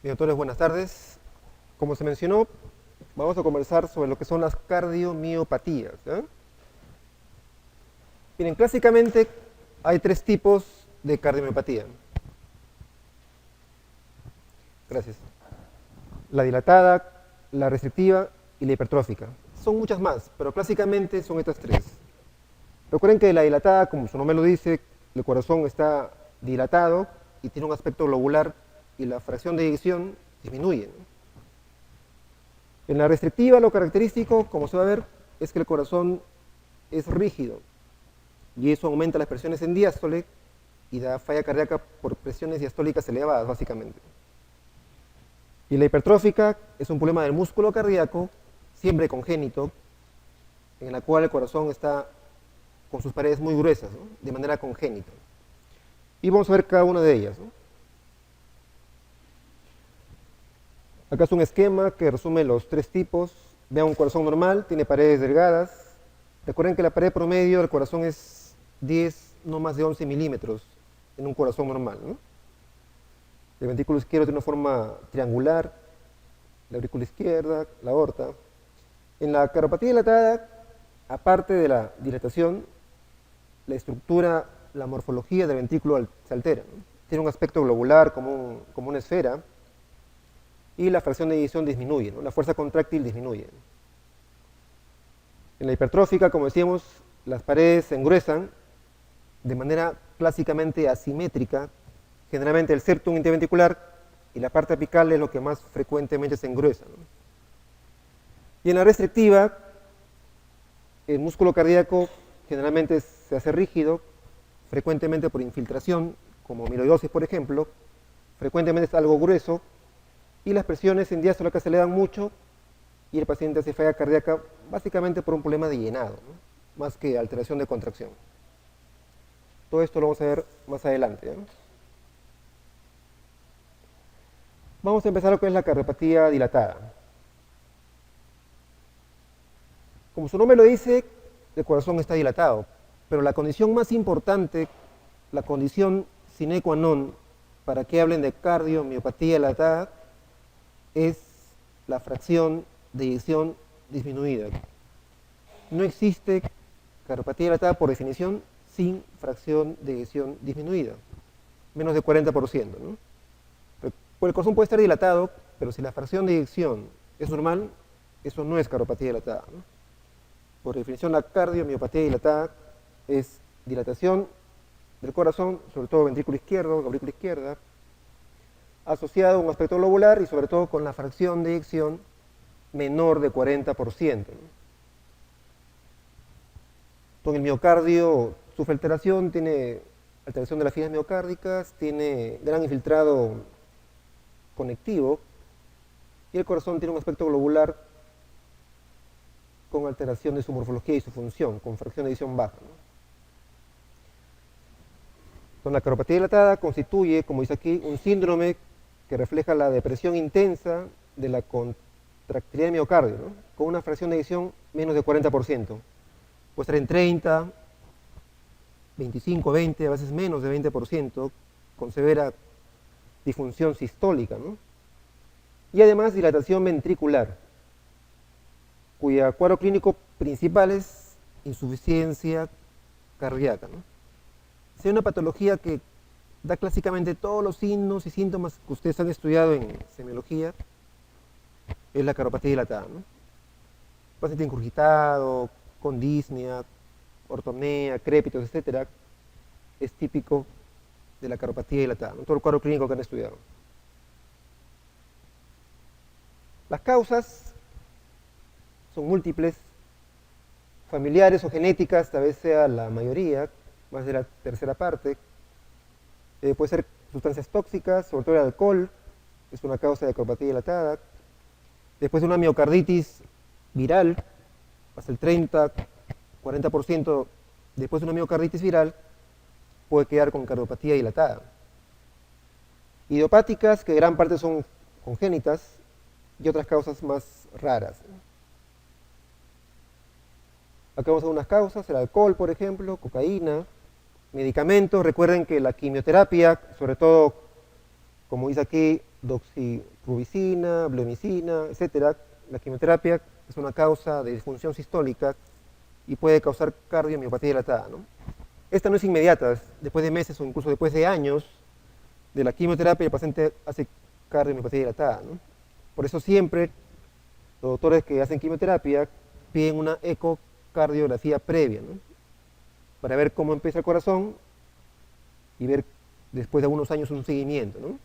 Bien, doctores, buenas tardes. Como se mencionó, vamos a conversar sobre lo que son las cardiomiopatías, ¿ya? Miren, clásicamente hay tres tipos de cardiomiopatía. Gracias. La dilatada, la restrictiva y la hipertrófica. Son muchas más, pero clásicamente son estas tres. Recuerden que la dilatada, como su nombre lo dice, el corazón está dilatado y tiene un aspecto globular y la fracción de eyección disminuye, ¿no? En la restrictiva, lo característico, como se va a ver, es que el corazón es rígido y eso aumenta las presiones en diástole y da falla cardíaca por presiones diastólicas elevadas, básicamente. Y la hipertrófica es un problema del músculo cardíaco, siempre congénito, en la cual el corazón está con sus paredes muy gruesas, ¿no? De manera congénita. Y vamos a ver cada una de ellas, ¿no? Acá es un esquema que resume los tres tipos. Vean, un corazón normal, tiene paredes delgadas. Recuerden que la pared promedio del corazón es 10, no más de 11 milímetros en un corazón normal, ¿no? El ventrículo izquierdo tiene una forma triangular, la aurícula izquierda, la aorta. En la cardiomiopatía dilatada, aparte de la dilatación, la estructura, la morfología del ventrículo se altera, ¿no? Tiene un aspecto globular como una esfera y la fracción de eyección disminuye, ¿no? La fuerza contráctil disminuye. En la hipertrófica, como decíamos, las paredes se engruesan de manera clásicamente asimétrica. Generalmente el septum interventricular y la parte apical es lo que más frecuentemente se engruesa, ¿no? Y en la restrictiva, el músculo cardíaco generalmente se hace rígido, frecuentemente por infiltración, como amiloidosis, por ejemplo, frecuentemente es algo grueso, y las presiones en diástole se elevan mucho, y el paciente hace falla cardíaca básicamente por un problema de llenado, ¿no? Más que alteración de contracción. Todo esto lo vamos a ver más adelante, ¿no? Vamos a empezar lo que es la cardiopatía dilatada. Como su nombre lo dice, el corazón está dilatado, pero la condición más importante, la condición sine qua non para que hablen de cardiomiopatía dilatada, es la fracción de eyección disminuida. No existe cardiopatía dilatada por definición sin fracción de eyección disminuida, menos de 40%, ¿no? El corazón puede estar dilatado, pero si la fracción de eyección es normal, eso no es cardiopatía dilatada, ¿no? Por definición, la cardiomiopatía dilatada es dilatación del corazón, sobre todo ventrículo izquierdo, aurícula izquierda, asociado a un aspecto globular y sobre todo con la fracción de eyección menor de 40%, ¿no? Entonces el miocardio sufre alteración, tiene alteración de las fibras miocárdicas, tiene gran infiltrado conectivo y el corazón tiene un aspecto globular con alteración de su morfología y su función, con fracción de eyección baja, ¿no? Entonces, la cardiopatía dilatada constituye, como dice aquí, un síndrome que refleja la depresión intensa de la contractilidad del miocardio, ¿no? Con una fracción de eyección menos de 40%. Puede estar en 30, 25, 20, a veces menos de 20%, con severa disfunción sistólica, ¿no? Y además dilatación ventricular, cuya cuadro clínico principal es insuficiencia cardíaca, ¿no? Es una patología que da clásicamente todos los signos y síntomas que ustedes han estudiado en semiología, es la cardiopatía dilatada, ¿no? Paciente ingurgitado, con disnea, ortopnea, crépitos, etcétera, es típico de la cardiopatía dilatada, ¿no? Todo el cuadro clínico que han estudiado. Las causas son múltiples, familiares o genéticas, tal vez sea la mayoría, más de la tercera parte. Puede ser sustancias tóxicas, sobre todo el alcohol, es una causa de cardiopatía dilatada. Después de una miocarditis viral, hasta el 30, 40% después de una miocarditis viral puede quedar con cardiopatía dilatada. Idiopáticas, que gran parte son congénitas, y otras causas más raras. Acá vamos a ver unas causas: el alcohol, por ejemplo, cocaína, medicamentos. Recuerden que la quimioterapia, sobre todo, como dice aquí, doxirubicina, bleomicina, etcétera. La quimioterapia es una causa de disfunción sistólica y puede causar cardiomiopatía dilatada, ¿no? Esta no es inmediata, es después de meses o incluso después de años de la quimioterapia el paciente hace cardiomiopatía dilatada, ¿no? Por eso siempre los doctores que hacen quimioterapia piden una ecocardiografía previa, ¿no? Para ver cómo empieza el corazón y ver después de algunos años un seguimiento, ¿no?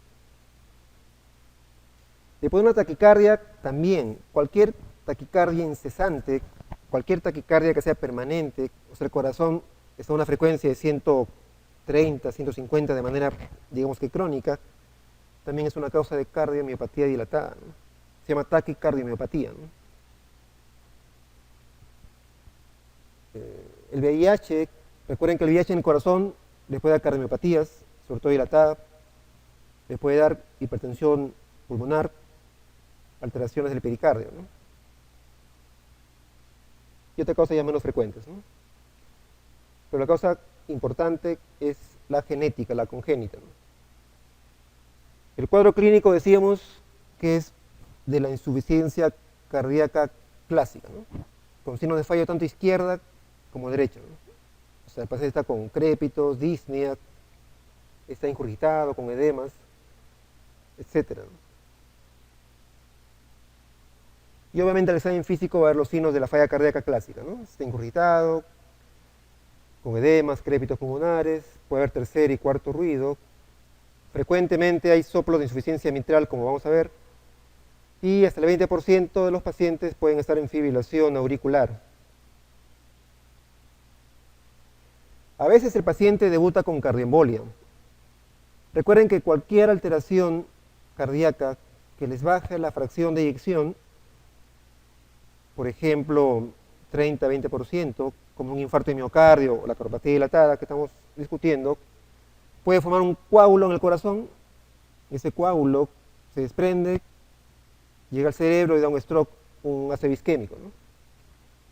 Después de una taquicardia, también, cualquier taquicardia incesante, cualquier taquicardia que sea permanente, o sea, el corazón está a una frecuencia de 130, 150 de manera, digamos que crónica, también es una causa de cardiomiopatía dilatada, ¿no? Se llama taquicardiomiopatía, ¿no? El VIH, recuerden que el VIH en el corazón le puede dar cardiomiopatías, sobre todo dilatada, le puede dar hipertensión pulmonar, alteraciones del pericardio, ¿no? Y otra causa ya menos frecuentes, ¿no? Pero la causa importante es la genética, la congénita, ¿no? El cuadro clínico decíamos que es de la insuficiencia cardíaca clásica, ¿no? Con signos de fallo tanto izquierda como derecha, ¿no? O sea, el paciente está con crépitos, disnea, está ingurgitado, con edemas, etcétera, ¿no? Y obviamente el examen físico va a ver los signos de la falla cardíaca clásica, ¿no? Está ingurgitado, con edemas, crépitos pulmonares, puede haber tercer y cuarto ruido. Frecuentemente hay soplos de insuficiencia mitral, como vamos a ver, y hasta el 20% de los pacientes pueden estar en fibrilación auricular. A veces el paciente debuta con cardioembolia. Recuerden que cualquier alteración cardíaca que les baje la fracción de eyección, por ejemplo, 30-20%, como un infarto de miocardio o la cardiomiopatía dilatada que estamos discutiendo, puede formar un coágulo en el corazón. Ese coágulo se desprende, llega al cerebro y da un stroke, un ACV isquémico, ¿no?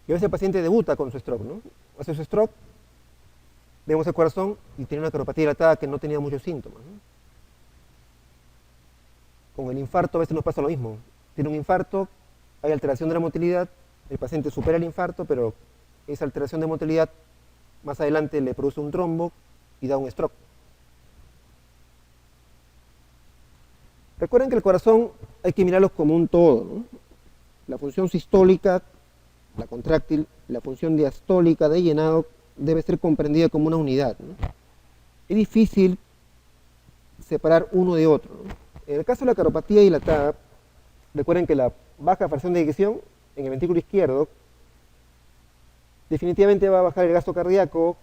Y a veces el paciente debuta con su stroke, ¿no? Hace su stroke, vemos el corazón y tiene una cardiomiopatía dilatada que no tenía muchos síntomas, ¿no? Con el infarto a veces nos pasa lo mismo. Tiene un infarto, hay alteración de la motilidad, el paciente supera el infarto, pero esa alteración de motilidad más adelante le produce un trombo y da un stroke. Recuerden que el corazón hay que mirarlo como un todo, ¿no? La función sistólica, la contráctil, la función diastólica de llenado debe ser comprendida como una unidad, ¿no? Es difícil separar uno de otro, ¿no? En el caso de la cardiomiopatía dilatada, recuerden que la baja fracción de eyección en el ventrículo izquierdo definitivamente va a bajar el gasto cardíaco,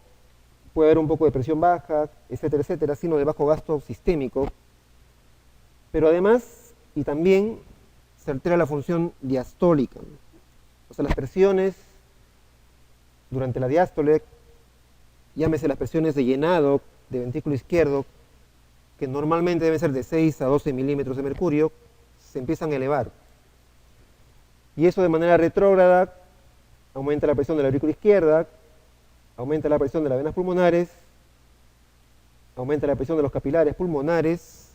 puede haber un poco de presión baja, etcétera, signo de bajo gasto sistémico, pero además y también se altera la función diastólica, ¿no? O sea, las presiones durante la diástole, llámese las presiones de llenado de ventrículo izquierdo, que normalmente deben ser de 6 a 12 milímetros de mercurio, se empiezan a elevar. Y eso de manera retrógrada aumenta la presión de la aurícula izquierda, aumenta la presión de las venas pulmonares, aumenta la presión de los capilares pulmonares,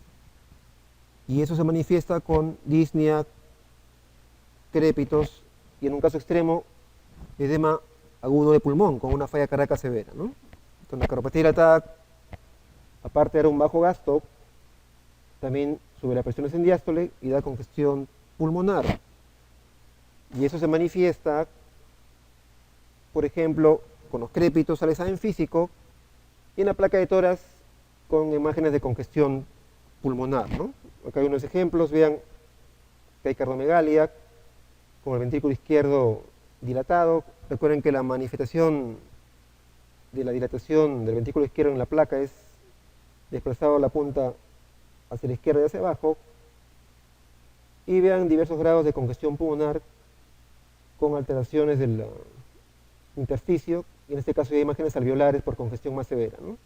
y eso se manifiesta con disnea, crépitos, y en un caso extremo, edema agudo de pulmón, con una falla cardíaca severa, ¿no? Entonces la cardiomiopatía dilatada, aparte de dar un bajo gasto, también sube las presiones en diástole y da congestión pulmonar. Y eso se manifiesta, por ejemplo, con los crépitos al examen físico y en la placa de tórax con imágenes de congestión pulmonar, ¿no? Acá hay unos ejemplos, vean que hay cardiomegalia con el ventrículo izquierdo dilatado. Recuerden que la manifestación de la dilatación del ventrículo izquierdo en la placa es desplazado a la punta hacia la izquierda y hacia abajo. Y vean diversos grados de congestión pulmonar con alteraciones del intersticio, y en este caso hay imágenes alveolares por congestión más severa, ¿no?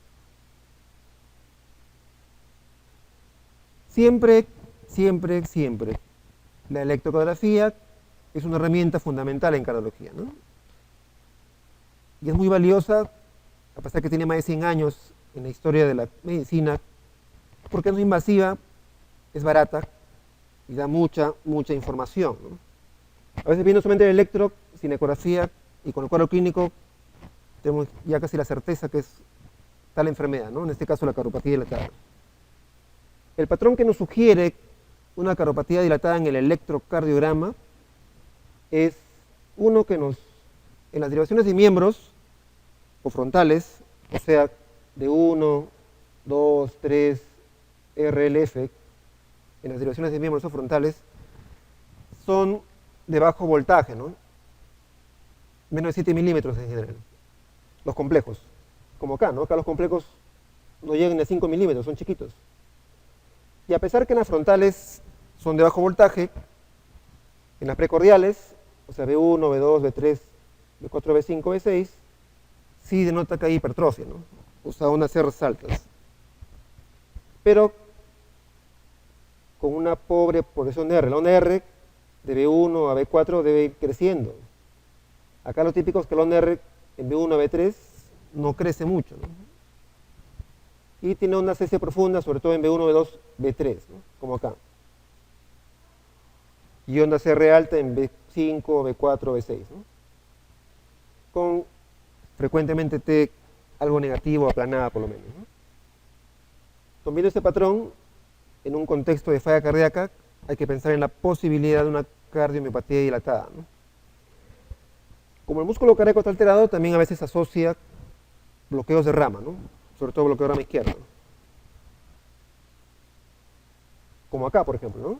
Siempre, la electrocardiografía es una herramienta fundamental en cardiología, ¿no? Y es muy valiosa, a pesar que tiene más de 100 años en la historia de la medicina, porque es muy invasiva, es barata y da mucha información, ¿no? A veces viendo solamente el electro, sin ecografía y con el cuadro clínico, tenemos ya casi la certeza que es tal enfermedad, ¿no? En este caso la cardiopatia dilatada. El patrón que nos sugiere una cardiopatia dilatada en el electrocardiograma es uno que en las derivaciones de miembros o frontales, o sea, de 1, 2, 3, RLF, en las derivaciones de miembros o frontales, son de bajo voltaje, ¿no? Menos de 7 milímetros en general. Los complejos, como acá, ¿no? Acá los complejos no llegan a 5 milímetros, son chiquitos. Y a pesar que en las frontales son de bajo voltaje, en las precordiales, o sea, B1, B2, B3, B4, B5, B6, sí denota que hay hipertrofia, ¿no? O sea, unas R's altas. Pero con una pobre progresión de R. La onda R de B1 a B4 debe ir creciendo. Acá lo típico es que la onda R en B1 a B3 no crece mucho, ¿no? Y tiene ondas S profundas, sobre todo en B1, B2, B3, ¿no? Como acá. Y ondas R alta en B5, B4, B6, ¿no? Con frecuentemente T algo negativo, aplanada por lo menos, ¿no? Entonces, viendo este patrón, en un contexto de falla cardíaca, hay que pensar en la posibilidad de una cardiomiopatía dilatada, ¿no? Como el músculo cardíaco está alterado, también a veces asocia bloqueos de rama, ¿no? Sobre todo bloqueo de rama izquierda, ¿no? Como acá, por ejemplo, ¿no?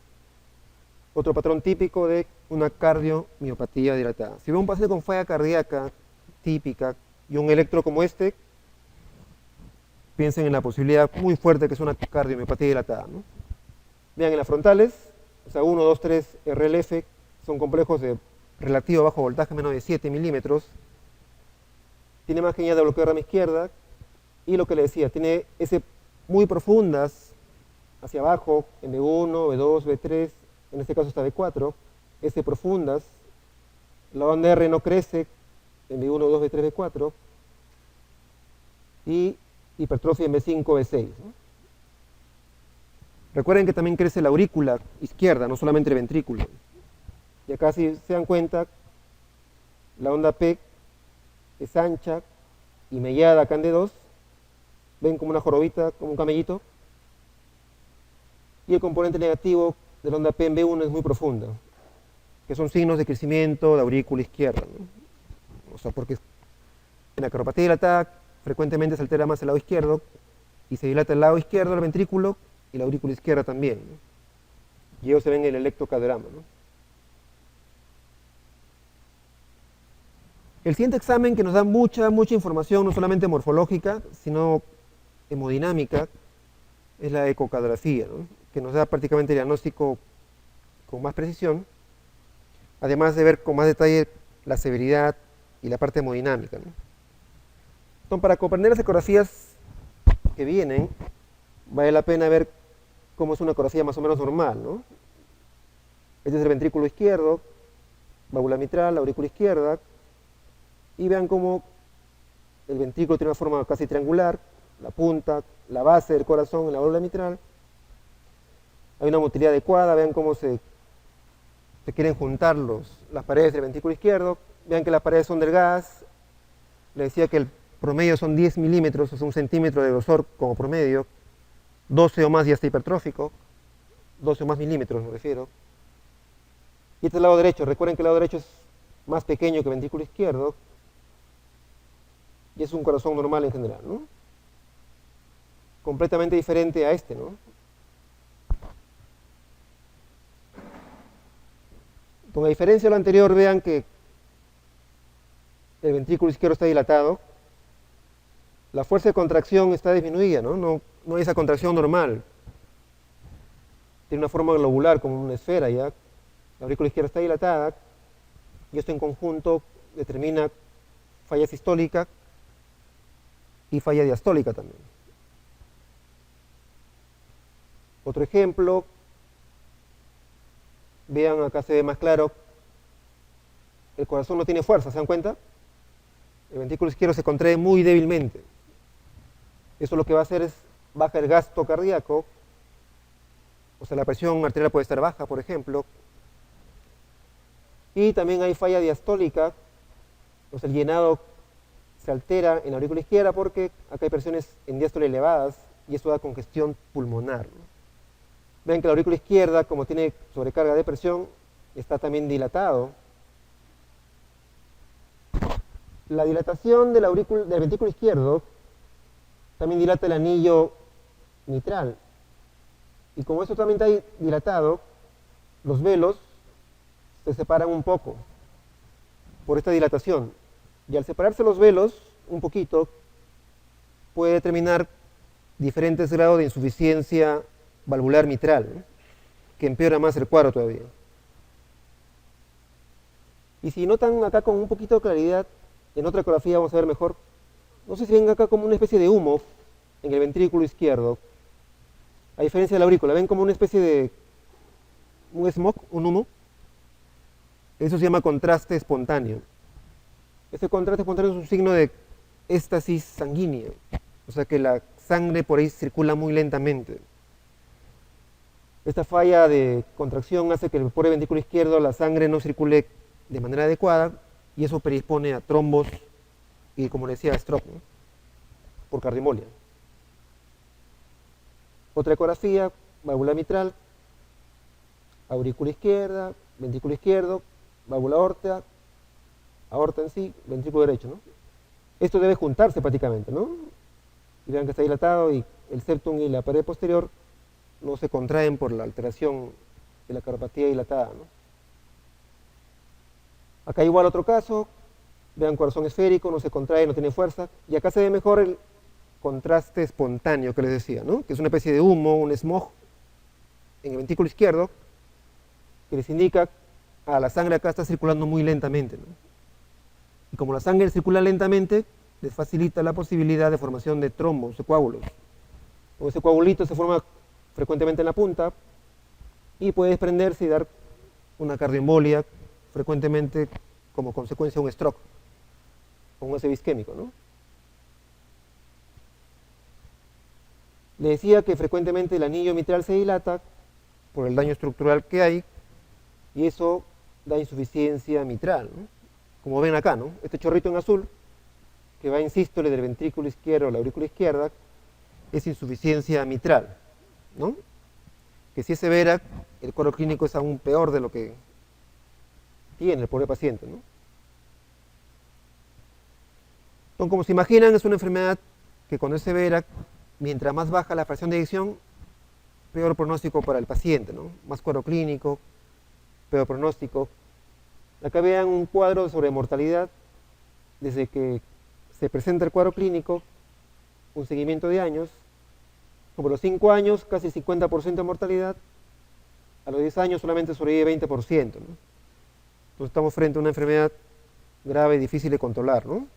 Otro patrón típico de una cardiomiopatía dilatada. Si veo un paciente con falla cardíaca típica y un electro como este, piensen en la posibilidad muy fuerte que es una cardiomiopatía dilatada, ¿no? Vean en las frontales, o sea, 1, 2, 3, RLF, son complejos de relativo bajo voltaje, menos de 7 milímetros. Tiene más que de bloqueo de rama izquierda. Y lo que le decía, tiene S muy profundas hacia abajo, en B1, B2, B3, en este caso está B4, S profundas. La onda R no crece en B1, B2, B3, B4. Y hipertrofia en B5, B6, ¿no? Recuerden que también crece la aurícula izquierda, no solamente el ventrículo. Y acá, si se dan cuenta, la onda P es ancha y mellada acá en D2. Ven como una jorobita, como un camellito. Y el componente negativo de la onda P en B1 es muy profunda, que son signos de crecimiento de aurícula izquierda, ¿no? O sea, porque en la cardiopatia dilatada frecuentemente se altera más el lado izquierdo y se dilata el lado izquierdo del ventrículo y la aurícula izquierda también, ¿no? Y ellos se ven en el electrocardiograma, ¿no? El siguiente examen que nos da mucha información, no solamente morfológica, sino hemodinámica, es la ecocardiografía, ¿no? Que nos da prácticamente el diagnóstico con más precisión, además de ver con más detalle la severidad y la parte hemodinámica, ¿no? Entonces, para comprender las ecografías que vienen, vale la pena ver cómo es una ecografía más o menos normal, ¿no? Este es el ventrículo izquierdo, válvula mitral, la aurícula izquierda, y vean cómo el ventrículo tiene una forma casi triangular, la punta, la base del corazón en la válvula mitral. Hay una motilidad adecuada, vean cómo se quieren juntar las paredes del ventrículo izquierdo. Vean que las paredes son delgadas. Les decía que el promedio son 10 milímetros, o sea, 1 centímetro de grosor como promedio. 12 o más ya está hipertrófico. 12 o más milímetros me refiero. Y este es el lado derecho. Recuerden que el lado derecho es más pequeño que el ventrículo izquierdo. Y es un corazón normal en general, ¿no? Completamente diferente a este, ¿no? Con la diferencia de lo anterior, vean que el ventrículo izquierdo está dilatado, la fuerza de contracción está disminuida, ¿no? No hay esa contracción normal. Tiene una forma globular, como una esfera ya. La aurícula izquierda está dilatada, y esto en conjunto determina falla sistólica y falla diastólica también. Otro ejemplo, vean acá se ve más claro, el corazón no tiene fuerza, ¿se dan cuenta? El ventrículo izquierdo se contrae muy débilmente. Eso lo que va a hacer es bajar el gasto cardíaco, O sea, la presión arterial puede estar baja, por ejemplo. Y también hay falla diastólica, o sea, el llenado se altera en la aurícula izquierda porque acá hay presiones en diástole elevadas y eso da congestión pulmonar, ¿no? Ven que la aurícula izquierda, como tiene sobrecarga de presión, está también dilatado. La dilatación del ventrículo izquierdo también dilata el anillo mitral. Y como eso también está dilatado, los velos se separan un poco por esta dilatación. Y al separarse los velos un poquito, puede determinar diferentes grados de insuficiencia valvular mitral, ¿no? Que empeora más el cuadro todavía. Y si notan acá con un poquito de claridad, en otra ecografía vamos a ver mejor, no sé si ven acá como una especie de humo en el ventrículo izquierdo, a diferencia de la aurícula, ven como una especie de un smog, un humo. Eso se llama contraste espontáneo. Este contraste espontáneo es un signo de éstasis sanguínea, o sea que la sangre por ahí circula muy lentamente. Esta falla de contracción hace que el pobre ventrículo izquierdo la sangre no circule de manera adecuada y eso predispone a trombos y, como le decía, a stroke, ¿no? Por cardioembolia. Otra ecografía, válvula mitral, aurícula izquierda, ventrículo izquierdo, válvula aorta, aorta en sí, ventrículo derecho, ¿no? Esto debe juntarse prácticamente, ¿no? Y vean que está dilatado y el septum y la pared posterior no se contraen por la alteración de la cardiopatia dilatada, ¿no? Acá igual otro caso, vean corazón esférico, no se contrae, no tiene fuerza, y acá se ve mejor el contraste espontáneo que les decía, ¿no? Que es una especie de humo, un smog en el ventrículo izquierdo, que les indica, la sangre acá está circulando muy lentamente, ¿no? Y como la sangre circula lentamente, les facilita la posibilidad de formación de trombos, de coágulos. O ese coagulito se forma frecuentemente en la punta y puede desprenderse y dar una cardioembolia, frecuentemente como consecuencia de un stroke o un ACV isquémico, ¿no? Le decía que frecuentemente el anillo mitral se dilata por el daño estructural que hay y eso da insuficiencia mitral, ¿no? Como ven acá, ¿no? Este chorrito en azul que va en sístole del ventrículo izquierdo a la aurícula izquierda es insuficiencia mitral, ¿no? Que si es severa, el cuadro clínico es aún peor de lo que tiene el pobre paciente, ¿no? Entonces, como se imaginan, es una enfermedad que cuando es severa, mientras más baja la fracción de eyección, peor pronóstico para el paciente, ¿no? Más cuadro clínico, peor pronóstico. Acá vean un cuadro sobre mortalidad desde que se presenta el cuadro clínico, un seguimiento de años. Como los 5 años, casi 50% de mortalidad. A los 10 años solamente sobrevive 20%, ¿no? Entonces estamos frente a una enfermedad grave y difícil de controlar, ¿no?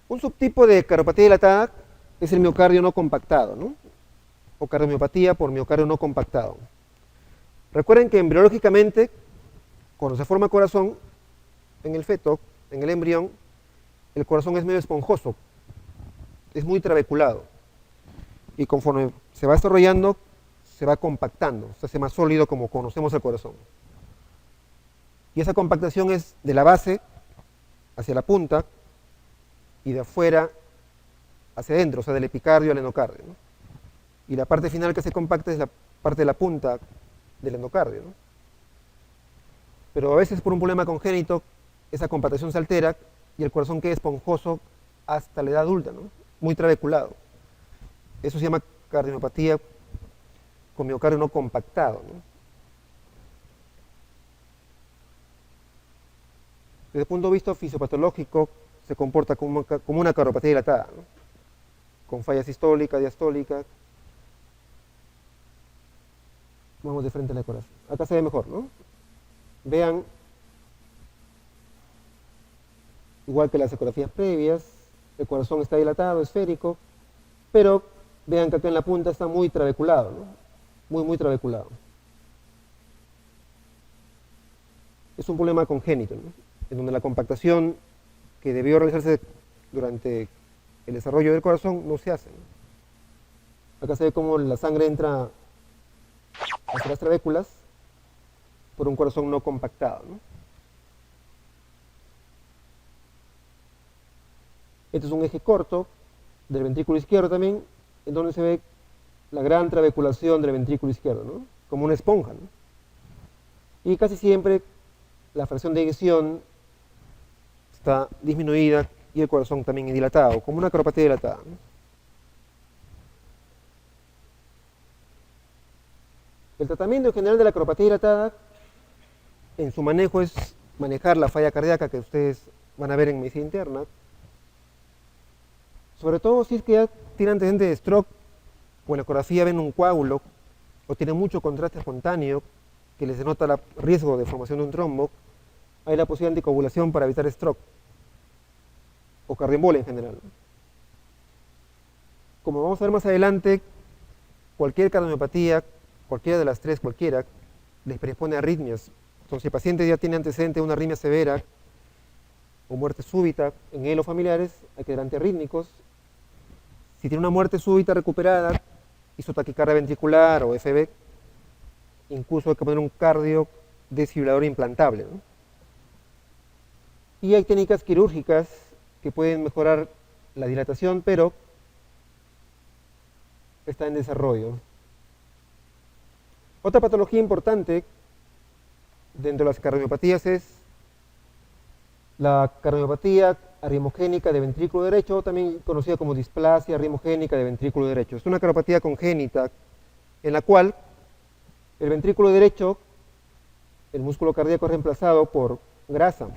Un subtipo de cardiopatía dilatada es el miocardio no compactado, ¿no? O cardiomiopatía por miocardio no compactado. Recuerden que embriológicamente, cuando se forma corazón, en el feto, en el embrión, el corazón es medio esponjoso, es muy trabeculado. Y conforme se va desarrollando, se va compactando, se hace más sólido como conocemos el corazón. Y esa compactación es de la base hacia la punta y de afuera hacia adentro, o sea, del epicardio al endocardio, ¿no? Y la parte final que se compacta es la parte de la punta del endocardio, ¿no? Pero a veces por un problema congénito esa compactación se altera y el corazón queda esponjoso hasta la edad adulta, ¿no? Muy trabeculado. Eso se llama cardiomiopatía con miocardio no compactado, ¿no? Desde el punto de vista fisiopatológico se comporta como una cardiopatía dilatada, ¿no? Con falla sistólica, diastólica. Vamos de frente a la ecografía. Acá se ve mejor, ¿no? Vean, igual que las ecografías previas, el corazón está dilatado, esférico, pero vean que acá en la punta está muy trabeculado, ¿no? Muy trabeculado. Es un problema congénito, ¿no? En donde la compactación que debió realizarse durante el desarrollo del corazón no se hace, ¿no? Acá se ve cómo la sangre entra hacia las trabéculas por un corazón no compactado, ¿no? Este es un eje corto del ventrículo izquierdo también, en donde se ve la gran trabeculación del ventrículo izquierdo, ¿no? Como una esponja, ¿no? Y casi siempre la fracción de eyección está disminuida y el corazón también es dilatado, como una coropatía dilatada, ¿no? El tratamiento en general de la coropatía dilatada, en su manejo, es manejar la falla cardíaca que ustedes van a ver en medicina interna, sobre todo si es que ya tiene antecedentes de stroke o en la ecografía ven un coágulo o tiene mucho contraste espontáneo que les denota el riesgo de formación de un trombo, hay la posibilidad de anticoagulación para evitar stroke o cardioembolia en general. Como vamos a ver más adelante, cualquier cardiomiopatía, cualquiera de las tres, cualquiera, les predispone a arritmias. Entonces, si el paciente ya tiene antecedente de una arritmia severa o muerte súbita en él o familiares, hay que dar antiarrítmicos. Si tiene una muerte súbita recuperada, hizo taquicardia ventricular o FB, incluso hay que poner un cardio desfibrilador implantable, ¿no? Y hay técnicas quirúrgicas que pueden mejorar la dilatación, pero está en desarrollo. Otra patología importante dentro de las cardiomiopatías es la cardiomiopatía arritmogénica de ventrículo derecho, también conocida como displasia arritmogénica de ventrículo derecho. Es una cardiopatía congénita en la cual el ventrículo derecho, el músculo cardíaco es reemplazado por grasa.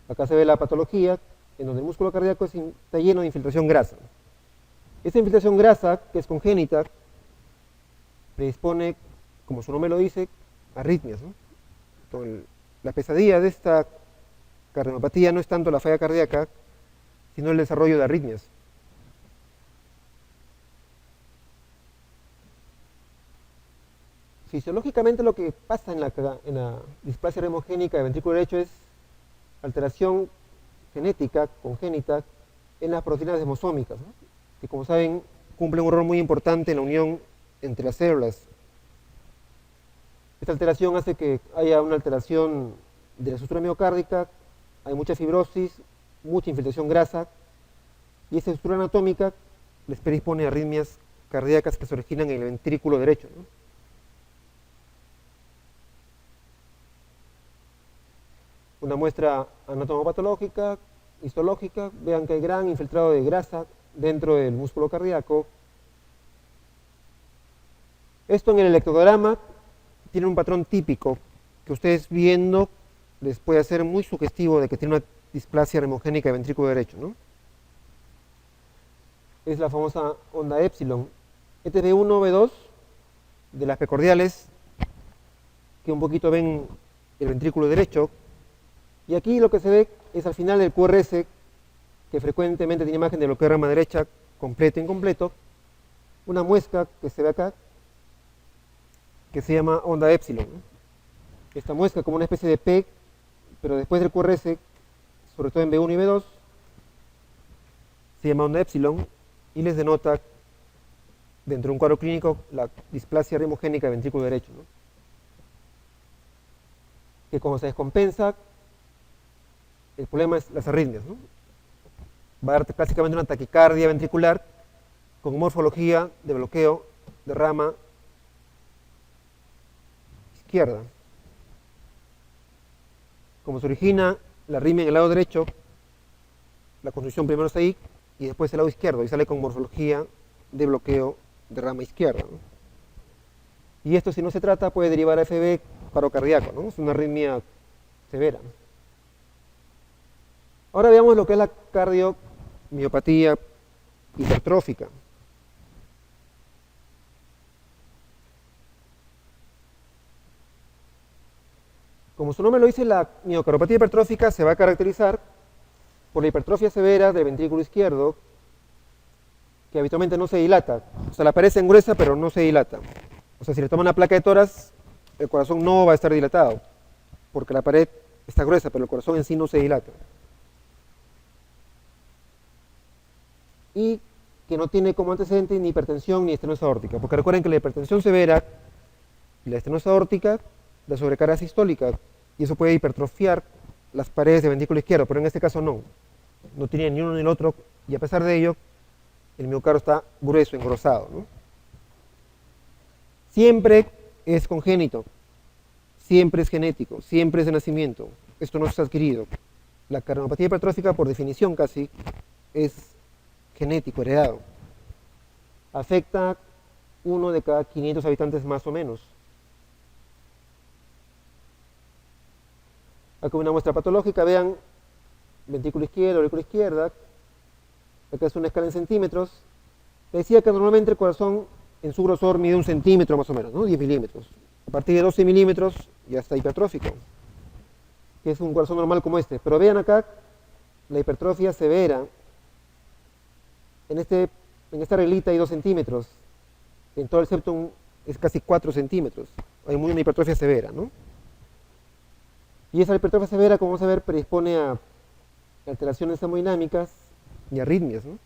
Acá se ve la patología en donde el músculo cardíaco está lleno de infiltración grasa. Esta infiltración grasa, que es congénita, predispone, como su nombre lo dice, arritmias, ¿no? Entonces, la pesadilla de esta cardiomiopatía no es tanto la falla cardíaca, sino el desarrollo de arritmias. Fisiológicamente lo que pasa en la displasia arritmogénica de ventrículo derecho es alteración genética, congénita, en las proteínas desmosómicas, ¿no? Que como saben cumplen un rol muy importante en la unión entre las células. Esta alteración hace que haya una alteración de la estructura miocárdica, hay mucha fibrosis, mucha infiltración grasa, y esta estructura anatómica les predispone a arritmias cardíacas que se originan en el ventrículo derecho, ¿no? Una muestra anatomopatológica, histológica, vean que hay gran infiltrado de grasa dentro del músculo cardíaco. Esto en el electrocardiograma tiene un patrón típico que ustedes viendo les puede hacer muy sugestivo de que tiene una displasia arritmogénica de ventrículo derecho, ¿no? Es la famosa onda épsilon. Este es B1, B2 de las precordiales, que un poquito ven el ventrículo derecho. Y aquí lo que se ve es al final el QRS, que frecuentemente tiene imagen de lo que es rama derecha, completo e incompleto, una muesca que se ve acá, que se llama onda épsilon, ¿no? Esta muesca como una especie de P, pero después del QRS, sobre todo en B1 y B2, se llama onda épsilon y les denota dentro de un cuadro clínico la displasia arritmogénica de ventrículo derecho, ¿no? Que como se descompensa, el problema es las arritmias, ¿no? Va a dar clásicamente una taquicardia ventricular con morfología de bloqueo de rama izquierda. Como se origina la arritmia en el lado derecho, la construcción primero está ahí y después el lado izquierdo y sale con morfología de bloqueo de rama izquierda, ¿no? Y esto, si no se trata, puede derivar a FB, paro cardíaco, ¿no? Es una arritmia severa. Ahora veamos lo que es la cardiomiopatía hipertrófica. Como su nombre lo dice, la miocardopatía hipertrófica se va a caracterizar por la hipertrofia severa del ventrículo izquierdo, que habitualmente no se dilata. O sea, la pared se engruesa, pero no se dilata. O sea, si le toman una placa de tórax, el corazón no va a estar dilatado, porque la pared está gruesa, pero el corazón en sí no se dilata. ¿Y que no tiene como antecedente ni hipertensión ni estenosis aórtica, porque recuerden que la hipertensión severa y la estenosis aórtica da sobrecarga sistólica y eso puede hipertrofiar las paredes del ventrículo izquierdo, pero en este caso no tiene ni uno ni el otro y a pesar de ello el miocardio está grueso, engrosado, ¿no? Siempre es congénito, siempre es genético, siempre es de nacimiento, esto no es adquirido. La cardiomapatía hipertrófica, por definición casi, es genético, heredado. Afecta 1 de cada 500 habitantes más o menos. Acá una muestra patológica, vean, ventrículo izquierdo, aurícula izquierda. Acá es una escala en centímetros. Decía que normalmente el corazón en su grosor mide 1 centímetro más o menos, ¿no? 10 milímetros. A partir de 12 milímetros ya está hipertrófico, que es un corazón normal como este. Pero vean acá la hipertrofia severa. En esta reglita hay 2 centímetros. En todo el septum es casi 4 centímetros. Hay una hipertrofia severa, ¿no? Y esa hipertrofia severa, como vamos a ver, predispone a alteraciones hemodinámicas y arritmias, ¿no?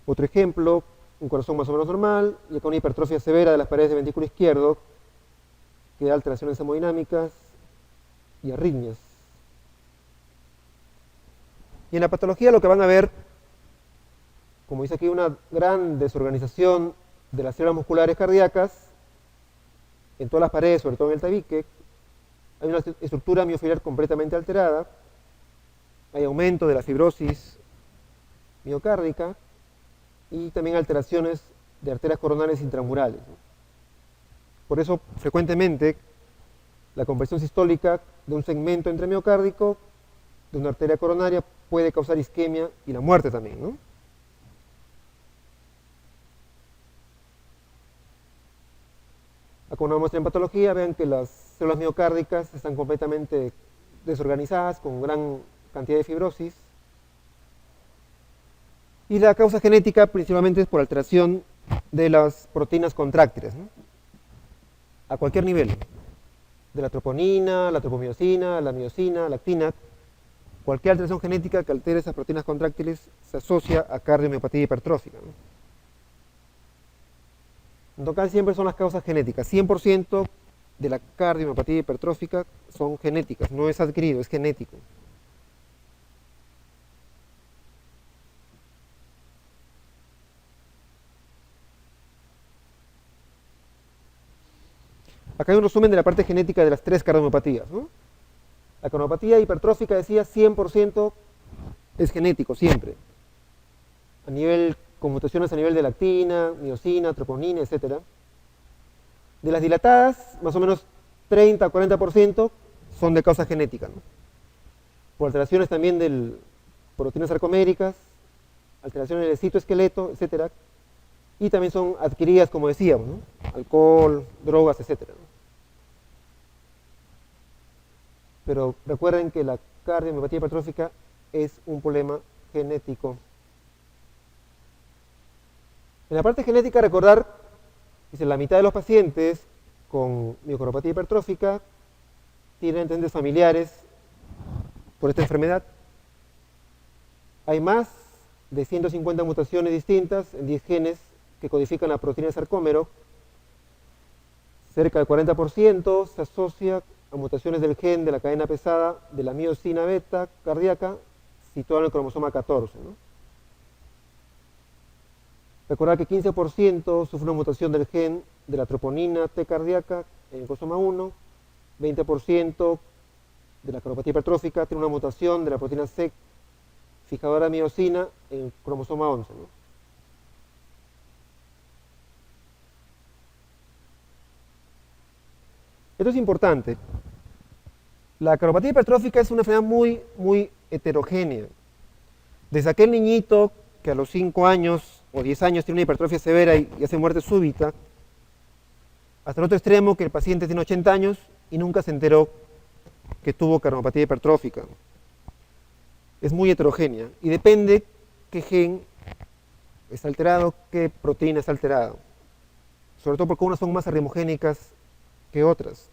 Otro ejemplo, un corazón más o menos normal, y acá una hipertrofia severa de las paredes del ventrículo izquierdo, que da alteraciones hemodinámicas y arritmias. Y en la patología lo que van a ver, como dice aquí, una gran desorganización de las células musculares cardíacas en todas las paredes, sobre todo en el tabique. Hay una estructura miofiliar completamente alterada, hay aumento de la fibrosis miocárdica y también alteraciones de arterias coronarias intramurales. Por eso, frecuentemente, la compresión sistólica de un segmento entremiocárdico de una arteria coronaria puede causar isquemia y la muerte también, ¿no? Acá una muestra en patología, vean que las células miocárdicas están completamente desorganizadas, con gran cantidad de fibrosis. Y la causa genética principalmente es por alteración de las proteínas contráctiles, ¿no? A cualquier nivel, de la troponina, la tropomiosina, la miosina, la actina. Cualquier alteración genética que altere esas proteínas contráctiles se asocia a cardiomiopatía hipertrófica, ¿no? En total siempre son las causas genéticas. 100% de la cardiomiopatía hipertrófica son genéticas, no es adquirido, es genético. Acá hay un resumen de la parte genética de las 3 cardiomiopatías, ¿no? La cardiomopatía hipertrófica, decía, 100% es genético, siempre. A nivel, con mutaciones a nivel de lactina, miosina, troponina, etc. De las dilatadas, más o menos 30 a 40% son de causa genética, ¿no? Por alteraciones también de proteínas sarcoméricas, alteraciones del citoesqueleto, etc. Y también son adquiridas, como decíamos, ¿no? Alcohol, drogas, etc., ¿no? Pero recuerden que la cardiomiopatía hipertrófica es un problema genético. En la parte genética, recordar, dice, la mitad de los pacientes con miocardopatía hipertrófica tienen antecedentes familiares por esta enfermedad. Hay más de 150 mutaciones distintas en 10 genes que codifican la proteína de sarcómero. Cerca del 40% se asocia a mutaciones del gen de la cadena pesada de la miosina beta cardíaca situada en el cromosoma 14, ¿no? Recordar que 15% sufre una mutación del gen de la troponina T cardíaca en el cromosoma 1, 20% de la cardiopatía hipertrófica tiene una mutación de la proteína C fijadora de miosina en el cromosoma 11, ¿no? Esto es importante. La cardiopatía hipertrófica es una enfermedad muy heterogénea. Desde aquel niñito que a los 5 años o 10 años tiene una hipertrofia severa y hace muerte súbita, hasta el otro extremo que el paciente tiene 80 años y nunca se enteró que tuvo cardiopatía hipertrófica. Es muy heterogénea y depende qué gen está alterado, qué proteína está alterada. Sobre todo porque unas son más arritmogénicas que otras.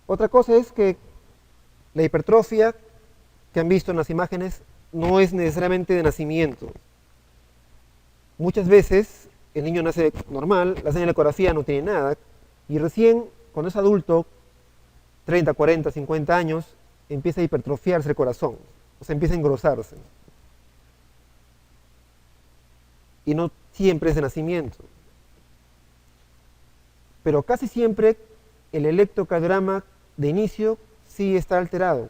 Otra cosa es que la hipertrofia que han visto en las imágenes no es necesariamente de nacimiento. Muchas veces el niño nace normal, la señal de ecografía no tiene nada, y recién cuando es adulto, 30, 40, 50 años, empieza a hipertrofiarse el corazón, o sea, empieza a engrosarse. Y no siempre es de nacimiento. Pero casi siempre el electrocardiograma de inicio sí está alterado.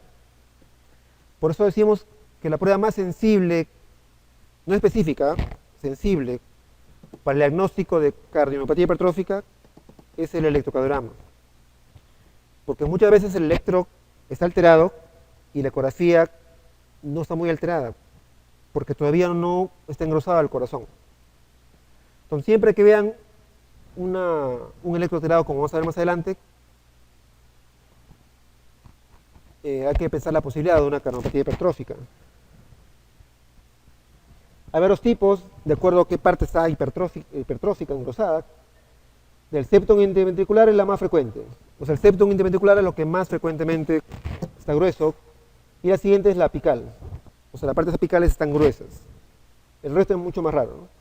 Por eso decimos que la prueba más sensible, no específica, sensible, para el diagnóstico de cardiomiopatía hipertrófica es el electrocardiograma. Porque muchas veces el electro está alterado y la ecografía no está muy alterada, porque todavía no está engrosado el corazón. Entonces, siempre que vean un electro alterado, como vamos a ver más adelante, hay que pensar la posibilidad de una cardiomiopatía hipertrófica. Hay varios tipos, de acuerdo a qué parte está hipertrófica, engrosada. Del septum interventricular es la más frecuente. O sea, el septum interventricular es lo que más frecuentemente está grueso. Y la siguiente es la apical. O sea, las partes apicales están gruesas. El resto es mucho más raro, ¿no?